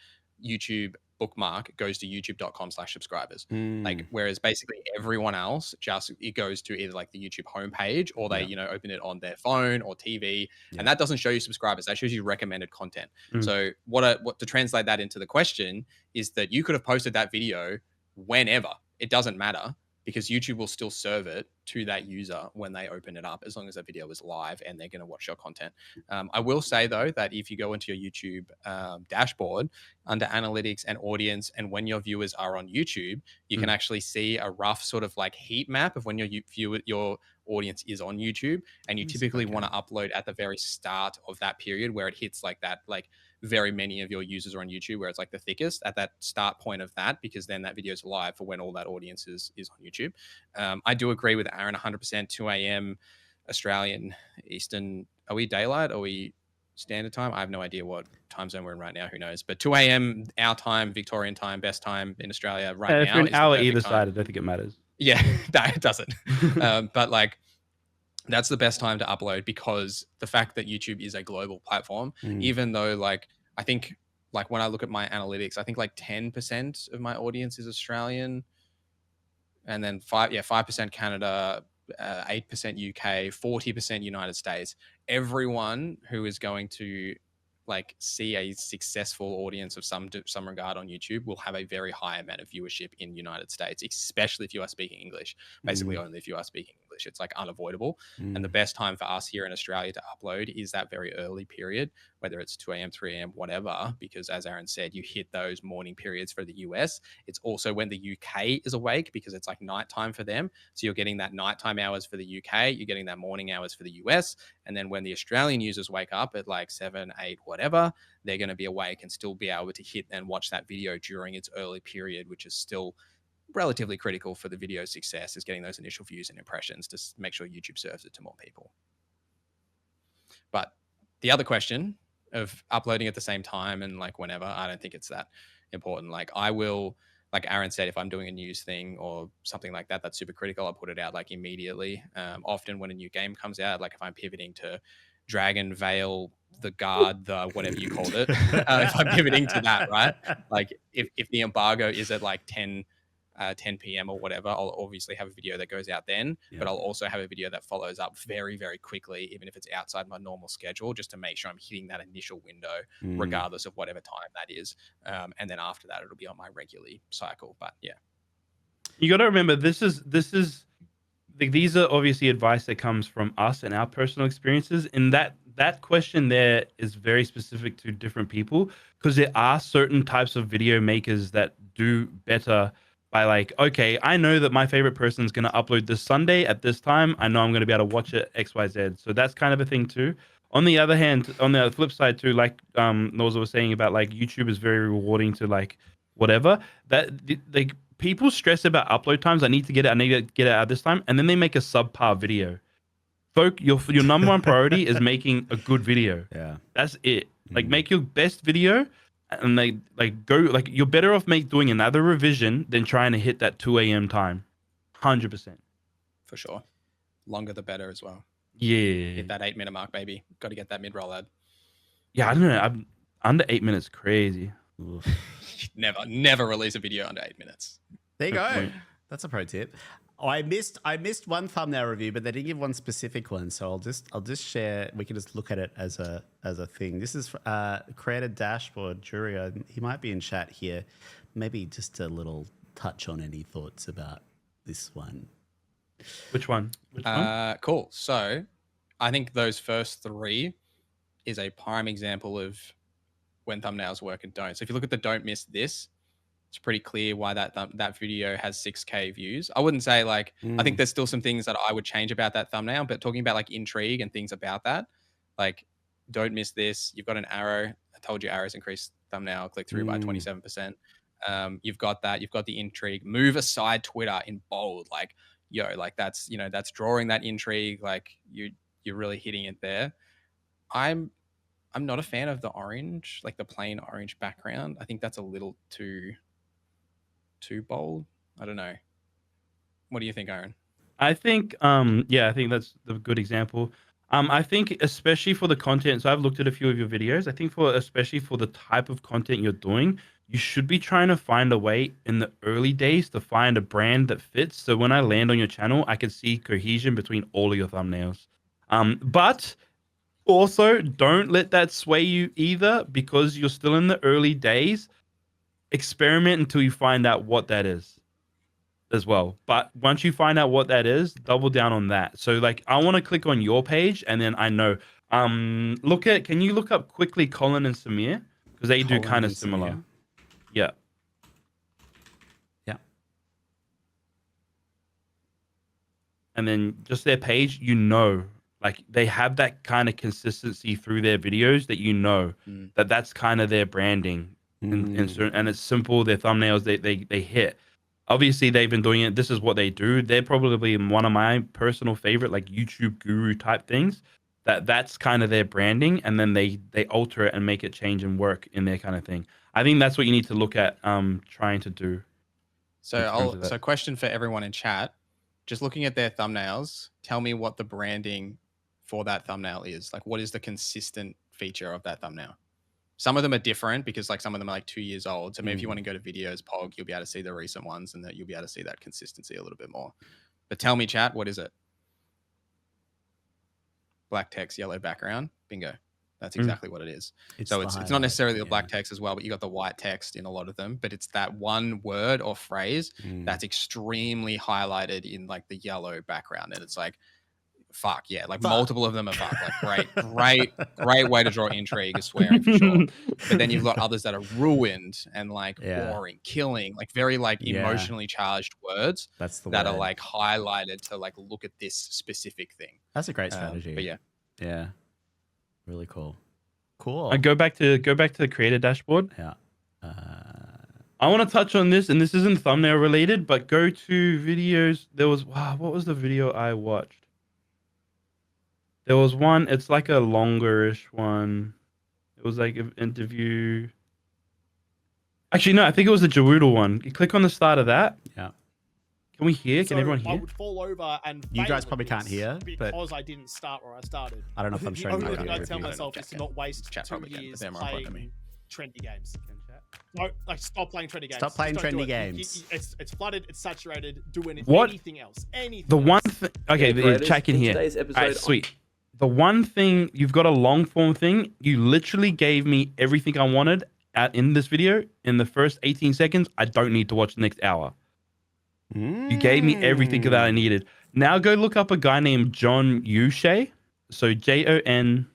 YouTube bookmark goes to youtube.com/subscribers. Like, whereas basically everyone else just, it goes to either like the YouTube homepage or they, you know, open it on their phone or TV. And that doesn't show you subscribers. That shows you recommended content. So what to translate that into the question is that you could have posted that video whenever. It doesn't matter, because YouTube will still serve it to that user when they open it up, as long as that video is live and they're going to watch your content. I will say though, that if you go into your YouTube dashboard under analytics and audience, and when your viewers are on YouTube, you can actually see a rough sort of like heat map of when your audience is on YouTube. And you typically want to upload at the very start of that period where it hits like that, like very many of your users are on YouTube, where it's like the thickest at that start point of that, because then that video is live for when all that audience is on YouTube. I do agree with Aaron 100%. 2 a.m. Australian Eastern. Are we daylight? Are we standard time? I have no idea what time zone we're in right now. Who knows? But 2 a.m. our time, Victorian time, best time in Australia right now. If you're an hour either side, I don't think it matters. Yeah, it doesn't. But like, that's the best time to upload, because the fact that YouTube is a global platform, even though like, I think like when I look at my analytics, I think like 10% of my audience is Australian, and then 5% Canada, 8% UK, 40% United States. Everyone who is going to like see a successful audience of some regard on YouTube will have a very high amount of viewership in United States, especially if you are speaking English. Basically, only if you are speaking English, it's like unavoidable. And the best time for us here in Australia to upload is that very early period, whether it's 2 a.m., 3 a.m., whatever, because as Aaron said, you hit those morning periods for the US. It's also when the UK is awake, because it's like nighttime for them. So you're getting that nighttime hours for the UK, you're getting that morning hours for the US. And then when the Australian users wake up at like 7, 8, whatever, they're going to be awake and still be able to hit and watch that video during its early period, which is still relatively critical for the video success, is getting those initial views and impressions to make sure YouTube serves it to more people. But the other question of uploading at the same time and like whenever, I don't think it's that important. Like I will, like Aaron said, if I'm doing a news thing or something like that, that's super critical, I'll put it out like immediately. Often when a new game comes out, like if I'm pivoting to Dragon Veil, the Guard, the whatever you called it, if I'm pivoting to that, right? Like if the embargo is at like 10 p.m. or whatever, I'll obviously have a video that goes out then, but I'll also have a video that follows up very, very quickly, even if it's outside my normal schedule, just to make sure I'm hitting that initial window, regardless of whatever time that is. And then after that, it'll be on my regularly cycle. But yeah. You got to remember, this is these are obviously advice that comes from us and our personal experiences. And that question there is very specific to different people, because there are certain types of video makers that do better by like, okay, I know that my favorite person is going to upload this Sunday at this time. I know I'm going to be able to watch it XYZ. So that's kind of a thing too. On the other hand, on the flip side too, like Noza was saying about like YouTube is very rewarding to like whatever, that like people stress about upload times. I need to get it out this time, and then they make a subpar video. Your number one priority is making a good video. Yeah, that's it. Like make your best video, and you're better off doing another revision than trying to hit that 2 a.m. time. 100%. For sure. Longer the better as well. Yeah. Hit that 8-minute mark, baby. Got to get that mid-roll ad. Yeah, I don't know. I'm under 8 minutes. Crazy. Never release a video under 8 minutes. There you go. That's a pro tip. Oh, I missed one thumbnail review, but they didn't give one specific one, so I'll just share. We can just look at it as a thing. This is Creator Dashboard Juria. He might be in chat here. Maybe just a little touch on any thoughts about this one. Which one? Cool. So I think those first 3 is a prime example of when thumbnails work and don't. So if you look at the don't miss this, it's pretty clear why that video has 6K views. I wouldn't say like, I think there's still some things that I would change about that thumbnail, but talking about like intrigue and things about that, like don't miss this. You've got an arrow. I told you arrows increase thumbnail click through by 27%. You've got that. You've got the intrigue. Move aside Twitter in bold. Like like that's, that's drawing that intrigue. Like you're really hitting it there. I'm not a fan of the orange, like the plain orange background. I think that's a little too bold. I don't know. What do you think, Aaron? I think, I think that's a good example. I think especially for the content, so I've looked at a few of your videos. I think especially for the type of content you're doing, you should be trying to find a way in the early days to find a brand that fits. So when I land on your channel, I can see cohesion between all of your thumbnails. But also don't let that sway you either, because you're still in the early days. Experiment until you find out what that is as well. But once you find out what that is, double down on that. So like I want to click on your page and then I know can you look up quickly Colin and Samir? Because they do kind of similar. Samir. Yeah. Yeah. And then just their page, like they have that kind of consistency through their videos that that's kind of their branding. And it's simple. Their thumbnails, they hit. Obviously, they've been doing it. This is what they do. They're probably one of my personal favorite, like YouTube guru type things. That's kind of their branding, and then they alter it and make it change and work in their kind of thing. I think that's what you need to look at trying to do. So question for everyone in chat. Just looking at their thumbnails, tell me what the branding for that thumbnail is. Like, what is the consistent feature of that thumbnail? Some of them are different because like some of them are like 2 years old. So maybe if you want to go to videos, Pog, you'll be able to see the recent ones and that you'll be able to see that consistency a little bit more. But tell me, chat, what is it? Black text, yellow background. Bingo. That's exactly what it is. It's not necessarily the black text as well, but you got the white text in a lot of them. But it's that one word or phrase that's extremely highlighted in like the yellow background. And it's like, fuck yeah, like multiple of them are fuck. Like great way to draw intrigue, is swearing for sure. But then you've got others that are ruined and like boring, killing, like very like emotionally charged words that are like highlighted to like look at this specific thing. That's a great strategy. But yeah, really cool. I go back to the creator dashboard. Yeah. I want to touch on this, and this isn't thumbnail related, but go to videos. There was what was the video I watched? There was one, it's like a longer-ish one. It was like an interview. Actually, no, I think it was the Jawoodle one. You click on the start of that. Yeah. Can we hear? Can everyone hear? I would fall over and you guys probably can't hear, because I didn't start where I started. I don't know if I'm showing you. The only thing I tell myself is to not waste 2 years playing trendy games. No, like stop playing trendy games. Stop playing trendy games. It's flooded. It's saturated. Do anything else. Anything. The one thing. Okay, the check in here. All right, sweet. The one thing, you've got a long form thing. You literally gave me everything I wanted in this video in the first 18 seconds. I don't need to watch the next hour. You gave me everything that I needed. Now go look up a guy named John Uche. So JON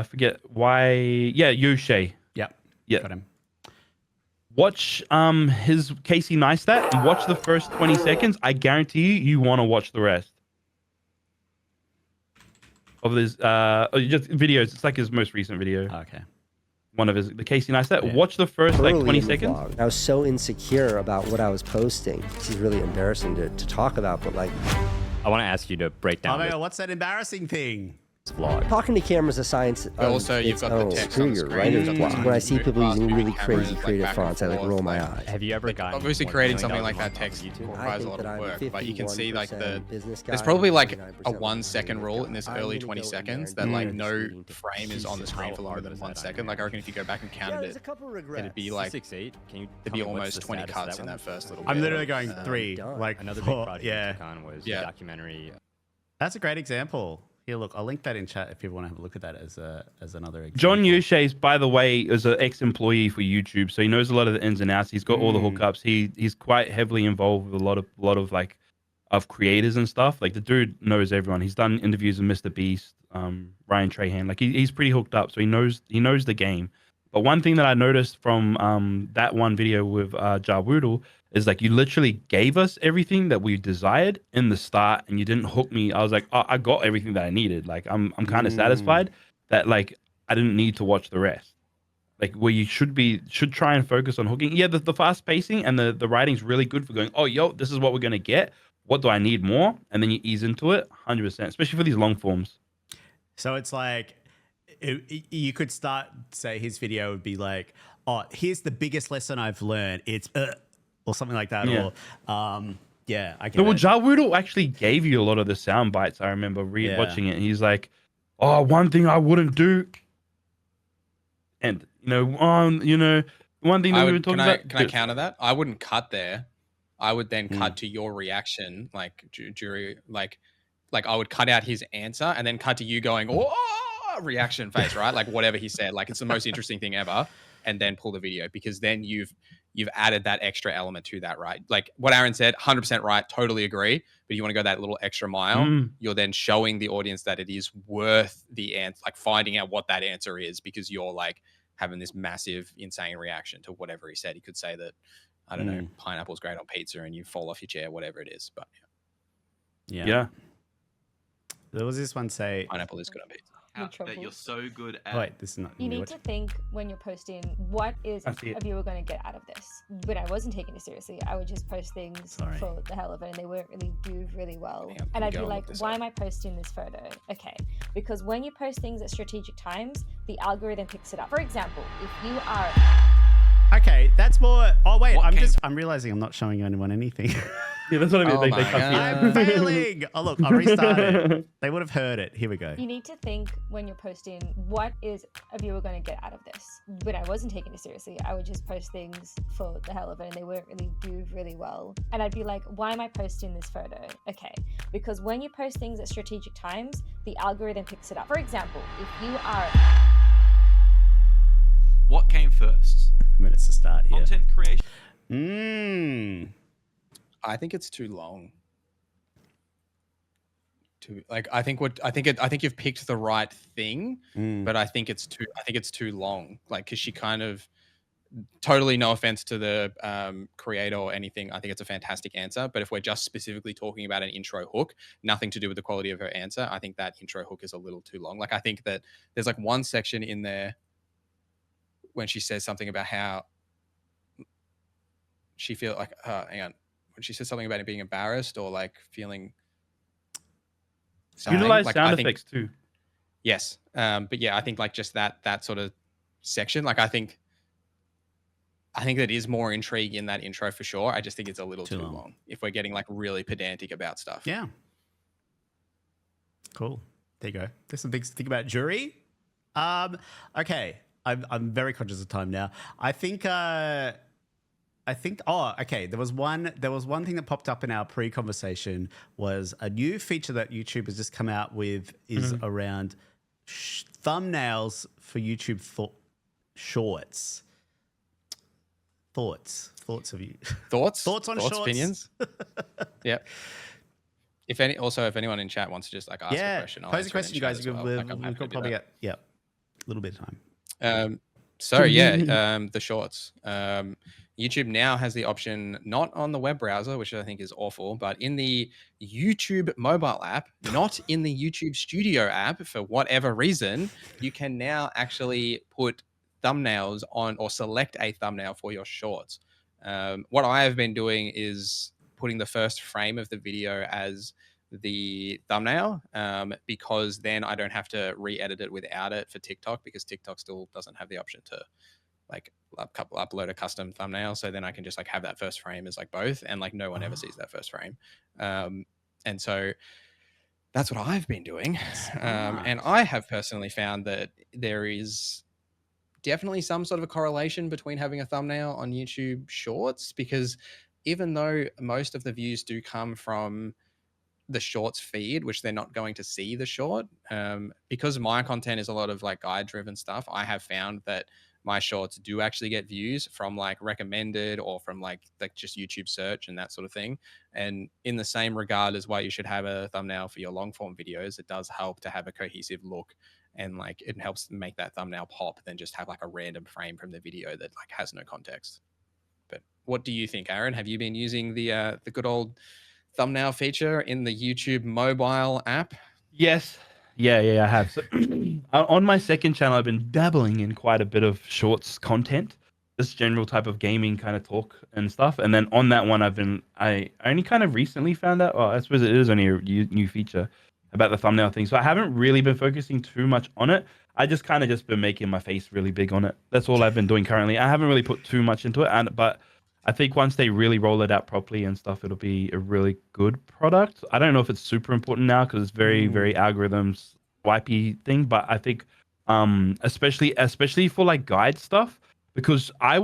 forget why. Yeah, Uche. Yeah. Got him. Watch his Casey Neistat and watch the first 20 seconds. I guarantee you want to watch the rest of his just videos. It's like his most recent video. Okay. One of the Casey Neistat. Yeah. Watch the first like 20 seconds. I was so insecure about what I was posting. This is really embarrassing to talk about, but like, I want to ask you to break down. Oh my God, what's that embarrassing thing? Vlog. Talking to cameras is a science. Also, you've got the text on the screen. Writer's block. When I see people using really crazy creative fonts, I like roll my eyes. Have you ever gotten? Obviously, creating something like that text requires a lot of work, but you can see like there's probably like a 1 second rule in this early 20 seconds that like no frame is on the screen for longer than 1 second. Like I reckon if you go back and counted it, it'd be like 6'8". Can you? There'd be almost 20 cuts in that first little bit. I'm literally going 3. Like another big project I took on was the documentary. That's a great example. Here, look, I'll link that in chat if people want to have a look at that as another example. John Uche, by the way, is an ex-employee for YouTube, so he knows a lot of the ins and outs. He's got all the hookups. He's quite heavily involved with a lot of like of creators and stuff. Like the dude knows everyone. He's done interviews with Mr. Beast, Ryan Trahan. Like he's pretty hooked up, so he knows the game. But one thing that I noticed from that one video with Jawoodle is like you literally gave us everything that we desired in the start, and you didn't hook me. I was like, oh, I got everything that I needed. Like I'm kind of satisfied that like I didn't need to watch the rest. like where you should try and focus on hooking. Yeah, the fast pacing and the writing's really good for going, oh, yo, this is what we're going to get. What do I need more? And then you ease into it 100%, especially for these long forms. So it's like, you could start, say his video would be like, oh, here's the biggest lesson I've learned. It's, or something like that. Yeah. Or, yeah, I get No, well, it. Ja Rule actually gave you a lot of the sound bites. I remember watching it. And he's like, oh, one thing I wouldn't do. And, one thing that we were talking about. Can I counter that? I wouldn't cut there. I would then cut to your reaction, like jury, like I would cut out his answer and then cut to you going, oh, reaction face, right? Like whatever he said, like it's the most interesting thing ever, and then pull the video, because then you've added that extra element to that, right? Like what Aaron said, 100% right, totally agree. But you want to go that little extra mile. You're then showing the audience that it is worth the answer, like finding out what that answer is, because you're like having this massive, insane reaction to whatever he said. He could say that, I don't know, pineapple's great on pizza and you fall off your chair, whatever it is. But yeah. There was this one say, pineapple is good on pizza. That you're so good at. Wait, this is not. You need to think when you're posting, what is a viewer going to get out of this? When I wasn't taking it seriously, I would just post things for the hell of it, and they weren't really do really well. And I'd be like, why am I posting this photo? Okay, because when you post things at strategic times, the algorithm picks it up. For example, if you are... Okay, that's more. Oh wait, I'm realizing I'm not showing anyone anything. Yeah, that's what I mean. I'm failing. Oh look, I'll restart it. They would have heard it. Here we go. You need to think when you're posting, what is a viewer going to get out of this? When I wasn't taking it seriously, I would just post things for the hell of it, and they weren't really do really well. And I'd be like, why am I posting this photo? Okay, because when you post things at strategic times, the algorithm picks it up. For example, if you are... What came first? Minutes to start here. Content creation. I think it's too long. I think you've picked the right thing, but I think it's too long. Like, because she kind of, totally no offense to the creator or anything, I think it's a fantastic answer. But if we're just specifically talking about an intro hook, nothing to do with the quality of her answer, I think that intro hook is a little too long. Like, I think that there's like one section in there when she says something about how she feel like, hang on, when she says something about it being embarrassed or like feeling utilize like, sound effects too. Yes. But yeah, I think like just that sort of section, like I think that is more intrigue in that intro for sure. I just think it's a little too long if we're getting like really pedantic about stuff. Yeah. Cool. There you go. There's some things to think about. Jury. Okay. I'm very conscious of time now. I think. Oh, okay. There was one thing that popped up in our pre-conversation was a new feature that YouTube has just come out with is around thumbnails for YouTube shorts. Thoughts of you. Thoughts on shorts. Opinions. Yep. If anyone in chat wants to just like ask a question, pose a question, you guys. We've got probably a little bit of time. The shorts. YouTube now has the option, not on the web browser, which I think is awful, but in the YouTube mobile app, not in the YouTube Studio app, for whatever reason, you can now actually put thumbnails on or select a thumbnail for your shorts. What I have been doing is putting the first frame of the video as the thumbnail, because then I don't have to re-edit it without it for TikTok, because TikTok still doesn't have the option to like upload a custom thumbnail. So then I can just like have that first frame as like both, and like no one ever sees that first frame. And so that's what I've been doing. And I have personally found that there is definitely some sort of a correlation between having a thumbnail on YouTube Shorts, because even though most of the views do come from the shorts feed, which they're not going to see the short, because my content is a lot of like guide driven stuff, I have found that my shorts do actually get views from like recommended or from like just YouTube search and that sort of thing. And in the same regard as why you should have a thumbnail for your long form videos, it does help to have a cohesive look, and like it helps make that thumbnail pop than just have like a random frame from the video that like has no context. But what do you think, Aaron? Have you been using the good old thumbnail feature in the YouTube mobile app? Yes, Yeah, I have. So, on my second channel, I've been dabbling in quite a bit of shorts content, this general type of gaming kind of talk and stuff. And then on that one, I only kind of recently found out, I suppose it is only a new feature about the thumbnail thing. So I haven't really been focusing too much on it. I just kind of just been making my face really big on it. That's all I've been doing currently. I haven't really put too much into it, but I think once they really roll it out properly and stuff, it'll be a really good product. I don't know if it's super important now because it's very, very algorithms swipey thing, but I think especially for like guide stuff, because I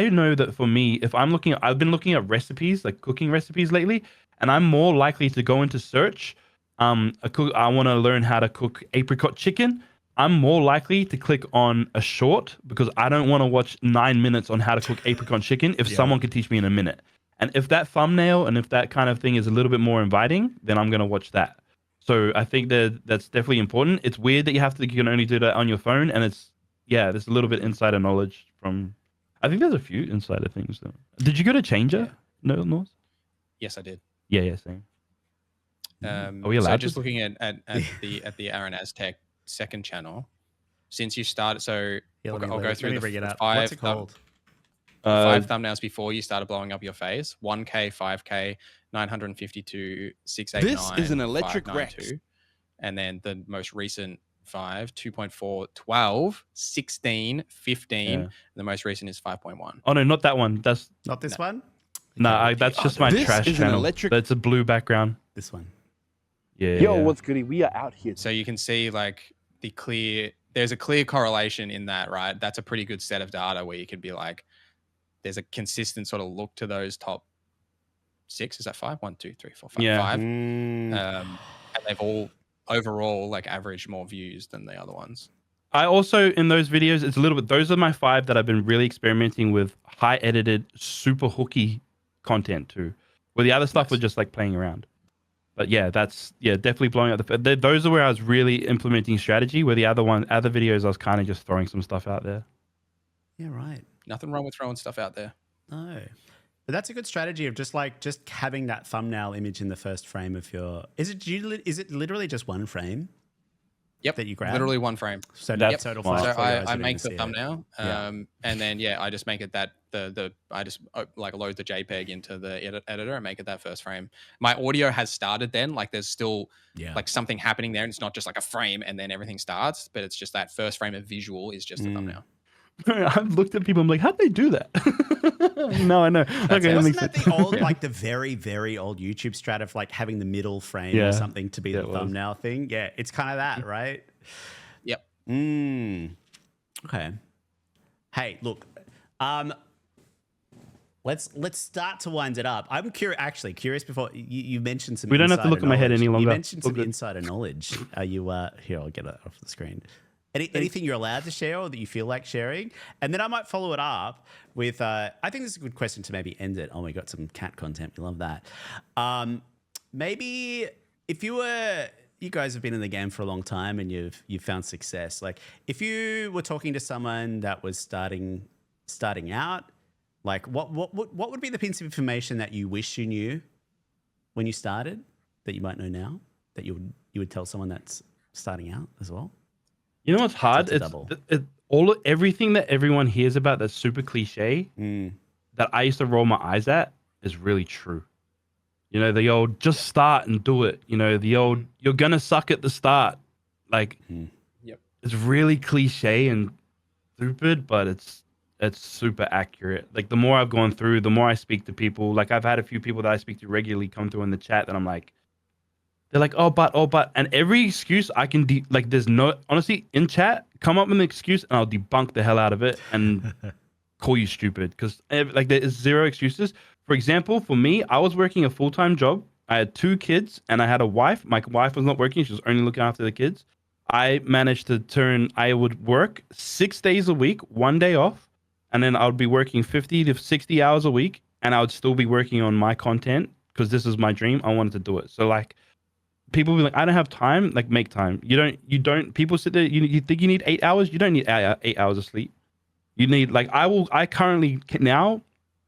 know that for me, if I've been looking at recipes, like cooking recipes lately, and I'm more likely to go into search. I want to learn how to cook apricot chicken. I'm more likely to click on a short because I don't want to watch 9 minutes on how to cook apricot chicken if someone could teach me in a minute. And if that thumbnail and if that kind of thing is a little bit more inviting, then I'm going to watch that. So I think that's definitely important. It's weird that you can only do that on your phone. And there's a little bit insider knowledge from, I think there's a few insider things though. Did you go to Changer? Yeah. No, North? Yes, I did. Yeah, same. Are we allowed so just looking at the Aaron Aztec second channel, since you started, so I'll go through the five. What's it called? 5 thumbnails before you started blowing up your face: 1K, 5K, 952, 689. This is an electric wreck. And then the most recent 5, 2.4, 12, 16, 15. And the most recent is 5.1. Oh no, not that one. That's not this one. No, that's just my trash channel. That's a blue background. This one. Yeah. Yo, what's goody? We are out here. So you can see like there's a clear correlation in that, right? That's a pretty good set of data where you could be like, there's a consistent sort of look to those top 6. Is that 5? 1, 2, 3, 4, 5. 5. And they've all overall like averaged more views than the other ones. I also, in those videos, it's a little bit, those are my 5 that I've been really experimenting with high edited, super hooky content too, where the other stuff was just like playing around. But definitely blowing out those are where I was really implementing strategy, where the other videos I was kind of just throwing some stuff out there. Yeah, right. Nothing wrong with throwing stuff out there. No. But that's a good strategy of just having that thumbnail image in the first frame of your, is it literally just one frame? Yep. That you grab? Literally one frame. So that's total flash. So I make the thumbnail, and then I just make it that I just like load the JPEG into the editor and make it that first frame. My audio has started then, like there's still like something happening there, and it's not just like a frame and then everything starts, but it's just that first frame of visual is just the thumbnail. I've looked at people, I'm like, how'd they do that? No, I know. Okay, wasn't that the old, like the very, very old YouTube strat of like having the middle frame or something to be the thumbnail thing? Yeah, it's kind of that, right? Yep. Okay. Hey, look, let's start to wind it up. I'm curious before you mentioned some. We don't have to look at my head any longer. You mentioned some insider knowledge. Are you here? I'll get it off the screen. Anything you're allowed to share or that you feel like sharing? And then I might follow it up with, I think this is a good question to maybe end it. Oh, we got some cat content. We love that. Maybe if you guys have been in the game for a long time and you've found success. Like if you were talking to someone that was starting out, like what would be the piece of information that you wish you knew when you started that you might know now that you would tell someone that's starting out as well? You know what's hard? Everything that everyone hears about that's super cliche that I used to roll my eyes at is really true. You know, the old just start and do it. You know, the old you're gonna suck at the start. Like, it's really cliche and stupid, but it's super accurate. Like the more I've gone through, the more I speak to people. Like I've had a few people that I speak to regularly come through in the chat that I'm like, they're like, oh, but, and every excuse I can, there's no, honestly, in chat, come up with an excuse and I'll debunk the hell out of it and call you stupid because like there is zero excuses. For example, for me, I was working a full-time job. I had 2 kids and I had a wife. My wife was not working. She was only looking after the kids. I managed to I would work 6 days a week, 1 day off, and then I would be working 50 to 60 hours a week and I would still be working on my content because this is my dream. I wanted to do it. So like, people be like, I don't have time. Like, make time. You don't. People sit there. You think you need 8 hours? You don't need 8 hours of sleep. You need I currently now,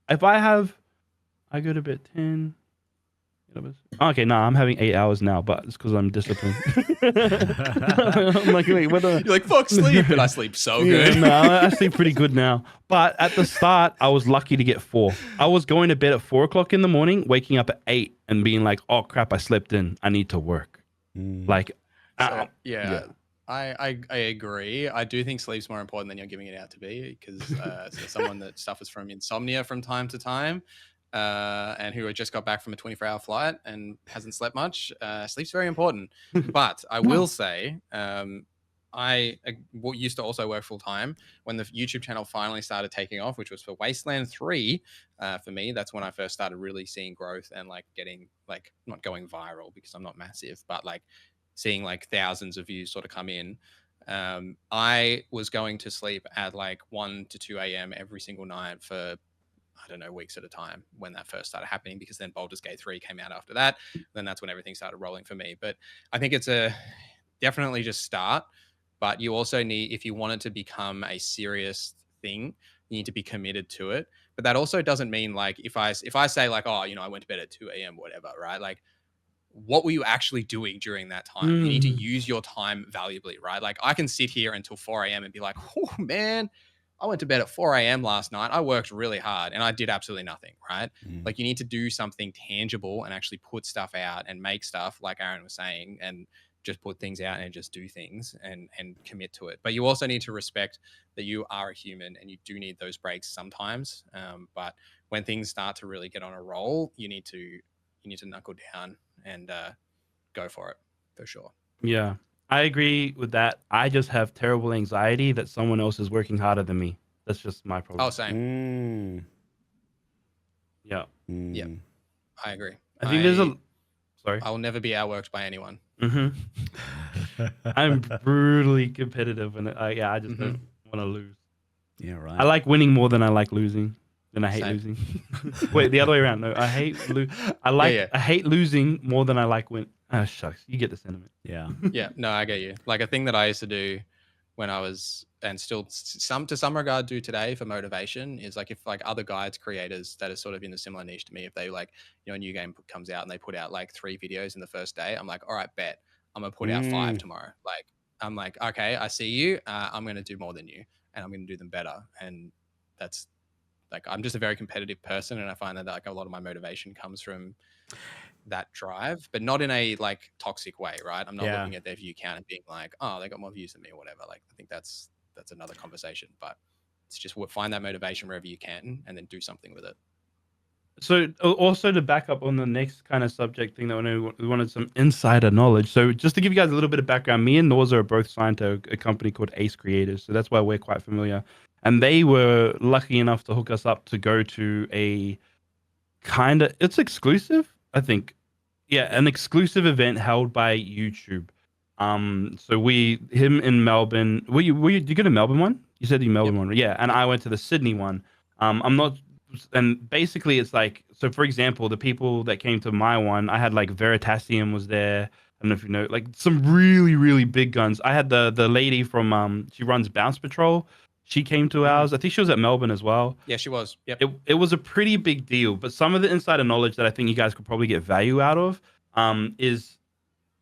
if I go to bed 10, Okay, no, I'm having 8 hours now, but it's because I'm disciplined. I'm like, wait, what? You're like, fuck sleep, and I sleep so Yeah, good. no, I sleep pretty good now. But at the start, I was lucky to get 4. I was going to bed at 4 o'clock in the morning, waking up at 8, and being like, "Oh crap, I slept in. I need to work." Like, So, yeah. I agree. I do think sleep's more important than you're giving it out to be, because so someone that suffers from insomnia from time to time, and who had just got back from a 24-hour flight and hasn't slept much, sleep's very important. But I will say, I used to also work full time. When the YouTube channel finally started taking off, which was for Wasteland 3, for me, that's when I first started really seeing growth and like getting like not going viral because I'm not massive, but like seeing like thousands of views sort of come in. I was going to sleep at like 1 to 2 a.m. every single night for, I don't know, weeks at a time when that first started happening, because then Baldur's Gate 3 came out after that. Then that's when everything started rolling for me. But I think it's definitely just start. But you also need, if you want it to become a serious thing, you need to be committed to it. But that also doesn't mean like if I say like, oh, I went to bed at 2 a.m. whatever, right? Like, what were you actually doing during that time? You need to use your time valuably, right? Like I can sit here until 4 a.m. and be like, oh man, I went to bed at 4 a.m. last night. I worked really hard and I did absolutely nothing, right? Like you need to do something tangible and actually put stuff out and make stuff, like Aaron was saying, and just put things out and just do things and commit to it. But you also need to respect that you are a human and you do need those breaks sometimes. But when things start to really get on a roll, you need to knuckle down and go for it, for sure. Yeah, I agree with that. I just have terrible anxiety that someone else is working harder than me. That's just my problem. Oh, same. Yeah. Yeah, I agree. I think there's a... Sorry. I will never be outworked by anyone. I'm brutally competitive, and I just don't want to lose. Yeah, right. I like winning more than I like losing. Then I hate losing. Wait, the other way around. No, I hate I hate losing more than I like win. Oh, shucks. You get the sentiment. Yeah. Yeah. No, I get you. Like a thing that I used to do when I was, and still to some regard do today for motivation, is like if like other guides, creators that are sort of in a similar niche to me, if they like, a new game comes out and they put out like 3 videos in the first day, I'm like, all right, bet I'm gonna put out 5 tomorrow. Like I'm like, okay, I see you. I'm gonna do more than you, and I'm gonna do them better. And that's like, I'm just a very competitive person, and I find that like a lot of my motivation comes from that drive, but not in a like toxic way, right? I'm not looking at their view count and being like, oh, they got more views than me or whatever. Like I think that's another conversation, but it's just find that motivation wherever you can and then do something with it. So also to back up on the next kind of subject thing that we wanted some insider knowledge. So just to give you guys a little bit of background, me and Norza are both signed to a company called ANZ Creators. So that's why we're quite familiar. And they were lucky enough to hook us up to go to a it's exclusive, I think. Yeah, an exclusive event held by YouTube. So him in Melbourne. Did you go to Melbourne one? You said the Melbourne one. Yeah, and I went to the Sydney one. I'm not, and basically it's like, so for example, the people that came to my one, I had like Veritasium was there. I don't know if you know, like some really, really big guns. I had the lady from she runs Bounce Patrol. She came to ours. I think she was at Melbourne as well. Yeah, she was. Yep. It was a pretty big deal, but some of the insider knowledge that I think you guys could probably get value out of is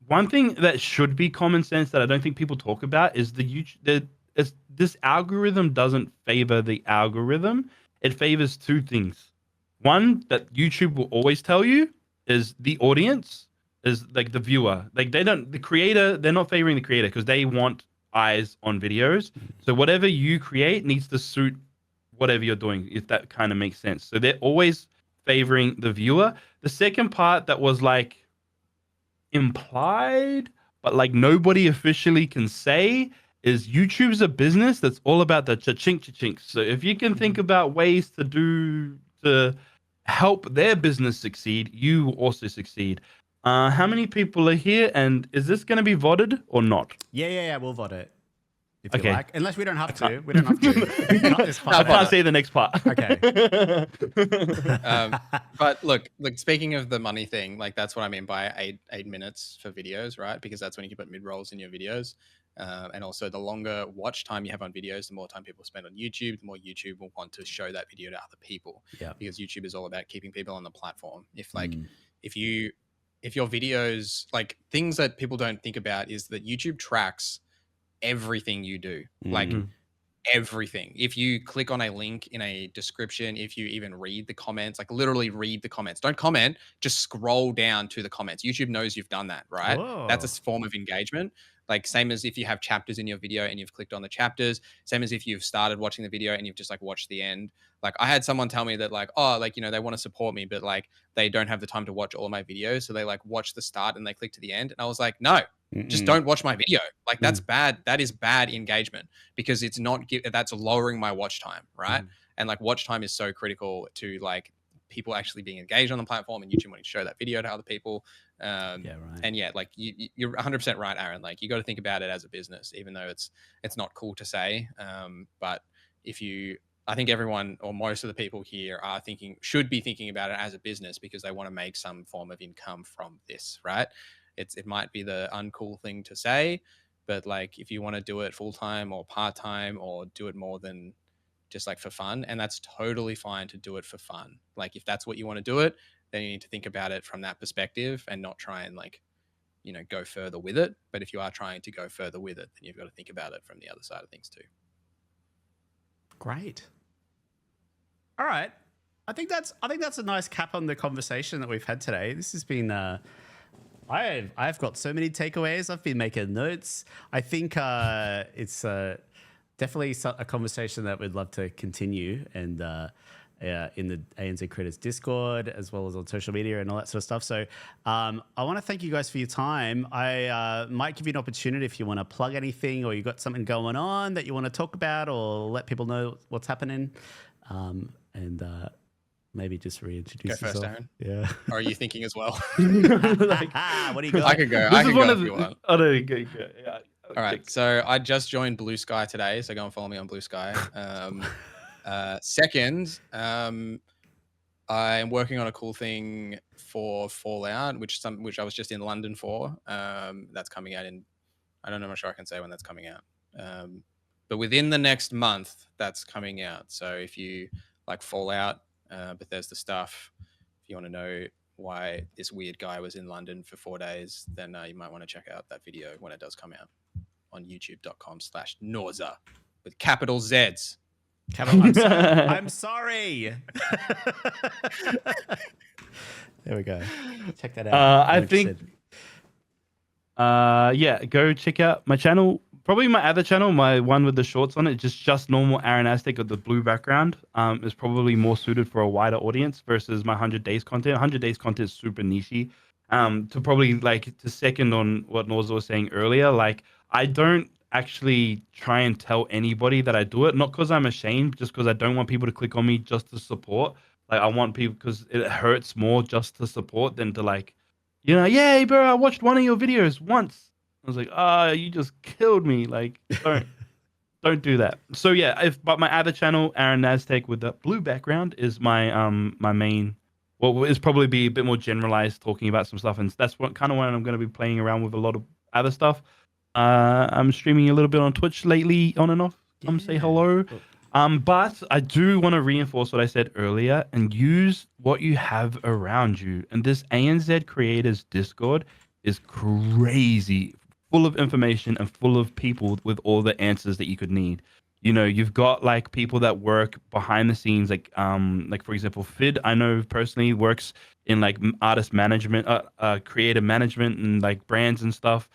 one thing that should be common sense that I don't think people talk about is this algorithm doesn't favor the algorithm. It favors 2 things. One, that YouTube will always tell you is the audience, is like the viewer. Like they're not favoring the creator because they want eyes on videos. So whatever you create needs to suit whatever you're doing, if that kind of makes sense. So they're always favoring the viewer. The second part that was like implied, but like nobody officially can say, is YouTube's a business that's all about the cha-chink. So if you can think about ways to help their business succeed, you also succeed. How many people are here, and is this going to be voted or not? Yeah, we'll vote it. If you like. Unless we don't have to. We don't have to. Not this part. I can't say the next part. Okay. But look, speaking of the money thing, like that's what I mean by 8 minutes for videos, right? Because that's when you can put mid-rolls in your videos. And also the longer watch time you have on videos, the more time people spend on YouTube, the more YouTube will want to show that video to other people. Yeah. Because YouTube is all about keeping people on the platform. If like if your videos, like things that people don't think about is that YouTube tracks everything you do. Like everything. If you click on a link in a description, if you even read the comments, like literally read the comments, don't comment, just scroll down to the comments. YouTube knows you've done that, right? Whoa. That's a form of engagement. Like same as if you have chapters in your video and you've clicked on the chapters, same as if you've started watching the video and you've just like watched the end. Like I had someone tell me that like, oh, like, you know, they want to support me, but like they don't have the time to watch all of my videos. So they like watch the start and they click to the end. And I was like, no, just don't watch my video. Like that's bad. That is bad engagement because it's not, that's lowering my watch time. Right. And like watch time is so critical to like people actually being engaged on the platform and YouTube wanting to show that video to other people. And yeah, like you're 100% right, Aaron. Like you got to think about it as a business, even though it's not cool to say. But I think everyone or most of the people here should be thinking about it as a business because they want to make some form of income from this, right? It might be the uncool thing to say, but like if you want to do it full time or part time or do it more than just like for fun, and that's totally fine to do it for fun. Like if that's what you want to do it, then you need to think about it from that perspective and not try and like, you know, go further with it. But if you are trying to go further with it, then you've got to think about it from the other side of things too. Great. All right. I think that's a nice cap on the conversation that we've had today. This has been I've got so many takeaways. I've been making notes. I think it's definitely a conversation that we'd love to continue and in the ANZ Creators Discord as well as on social media and all that sort of stuff. So I want to thank you guys for your time. I might give you an opportunity if you want to plug anything or you got something going on that you want to talk about or let people know what's happening. And maybe just reintroduce yourself. Go first, Aaron. Yeah. Or are you thinking as well? What do you got? I can go. I can go if you want. Oh, no, go. Yeah. All right. So I just joined Blue Sky today. So go and follow me on Blue Sky. Second, I'm working on a cool thing for Fallout, which I was just in London for. That's coming out I'm not sure I can say when that's coming out. But within the next month, that's coming out. So if you like Fallout, Bethesda stuff, if you want to know why this weird guy was in London for 4 days, then you might want to check out that video when it does come out on youtube.com/Norza with capital Zs. I'm sorry. There we go. Check that out. I think, go check out my channel. Probably my other channel, my one with the shorts on it, just normal Aaron Aztec with the blue background, is probably more suited for a wider audience versus my 100 days content. 100 days content is super nichey. To probably like to second on what Norza was saying earlier, like I don't actually try and tell anybody that I do it, not because I'm ashamed, just because I don't want people to click on me just to support. Like I want people, because it hurts more just to support than to like, you know, yay, bro, I watched one of your videos once. I was like, you just killed me. Like, don't do that. So yeah, but my other channel, Aaron Aztec with the blue background, is my my main. Well, is probably be a bit more generalized, talking about some stuff, and that's what kind of when I'm going to be playing around with a lot of other stuff. I'm streaming a little bit on Twitch lately, on and off. Come say hello. But I do want to reinforce what I said earlier and use what you have around you. And this ANZ Creators Discord is crazy, full of information and full of people with all the answers that you could need. You know, you've got like people that work behind the scenes, like for example, Fid, I know personally works in like artist management, creative management and like brands and stuff.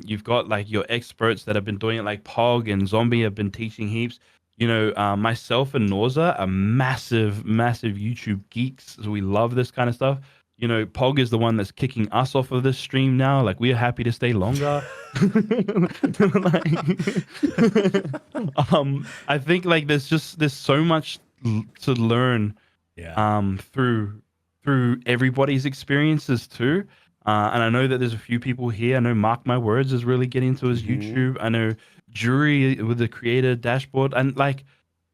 You've got like your experts that have been doing it, like Pog and Zombie have been teaching heaps. You know, myself and Norza are massive YouTube geeks, so we love this kind of stuff. You know, Pog is the one that's kicking us off of this stream now. Like, we're happy to stay longer. I think like there's so much to learn, through everybody's experiences too. And I know that there's a few people here. I know Mark My Words is really getting into his YouTube. I know Jury with the creator dashboard, and like,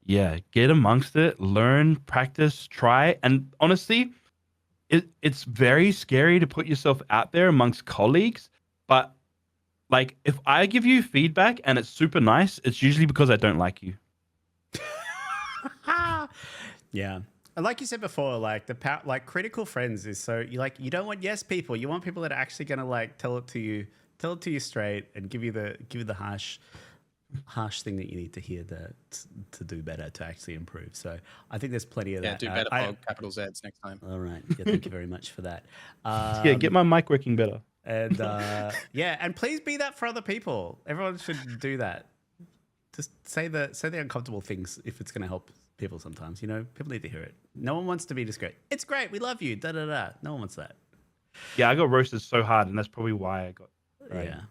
yeah, get amongst it, learn, practice, try, and honestly. It's very scary to put yourself out there amongst colleagues, but like if I give you feedback and it's super nice, it's usually because I don't like you. Yeah. like you said before, like like critical friends is so you don't want yes people. You want people that are actually going to like tell it to you straight and give you the harsh thing that you need to hear to do better, to actually improve. So I think there's plenty of that. Yeah, do better, capital Zs next time. All right. Yeah, thank you very much for that. Yeah, get my mic working better. And yeah, and please be that for other people. Everyone should do that. Just say the uncomfortable things if it's going to help people sometimes. You know, people need to hear it. No one wants to be discreet. It's great. We love you. Da da da. No one wants that. Yeah, I got roasted so hard, and that's probably why I got. Right. Yeah.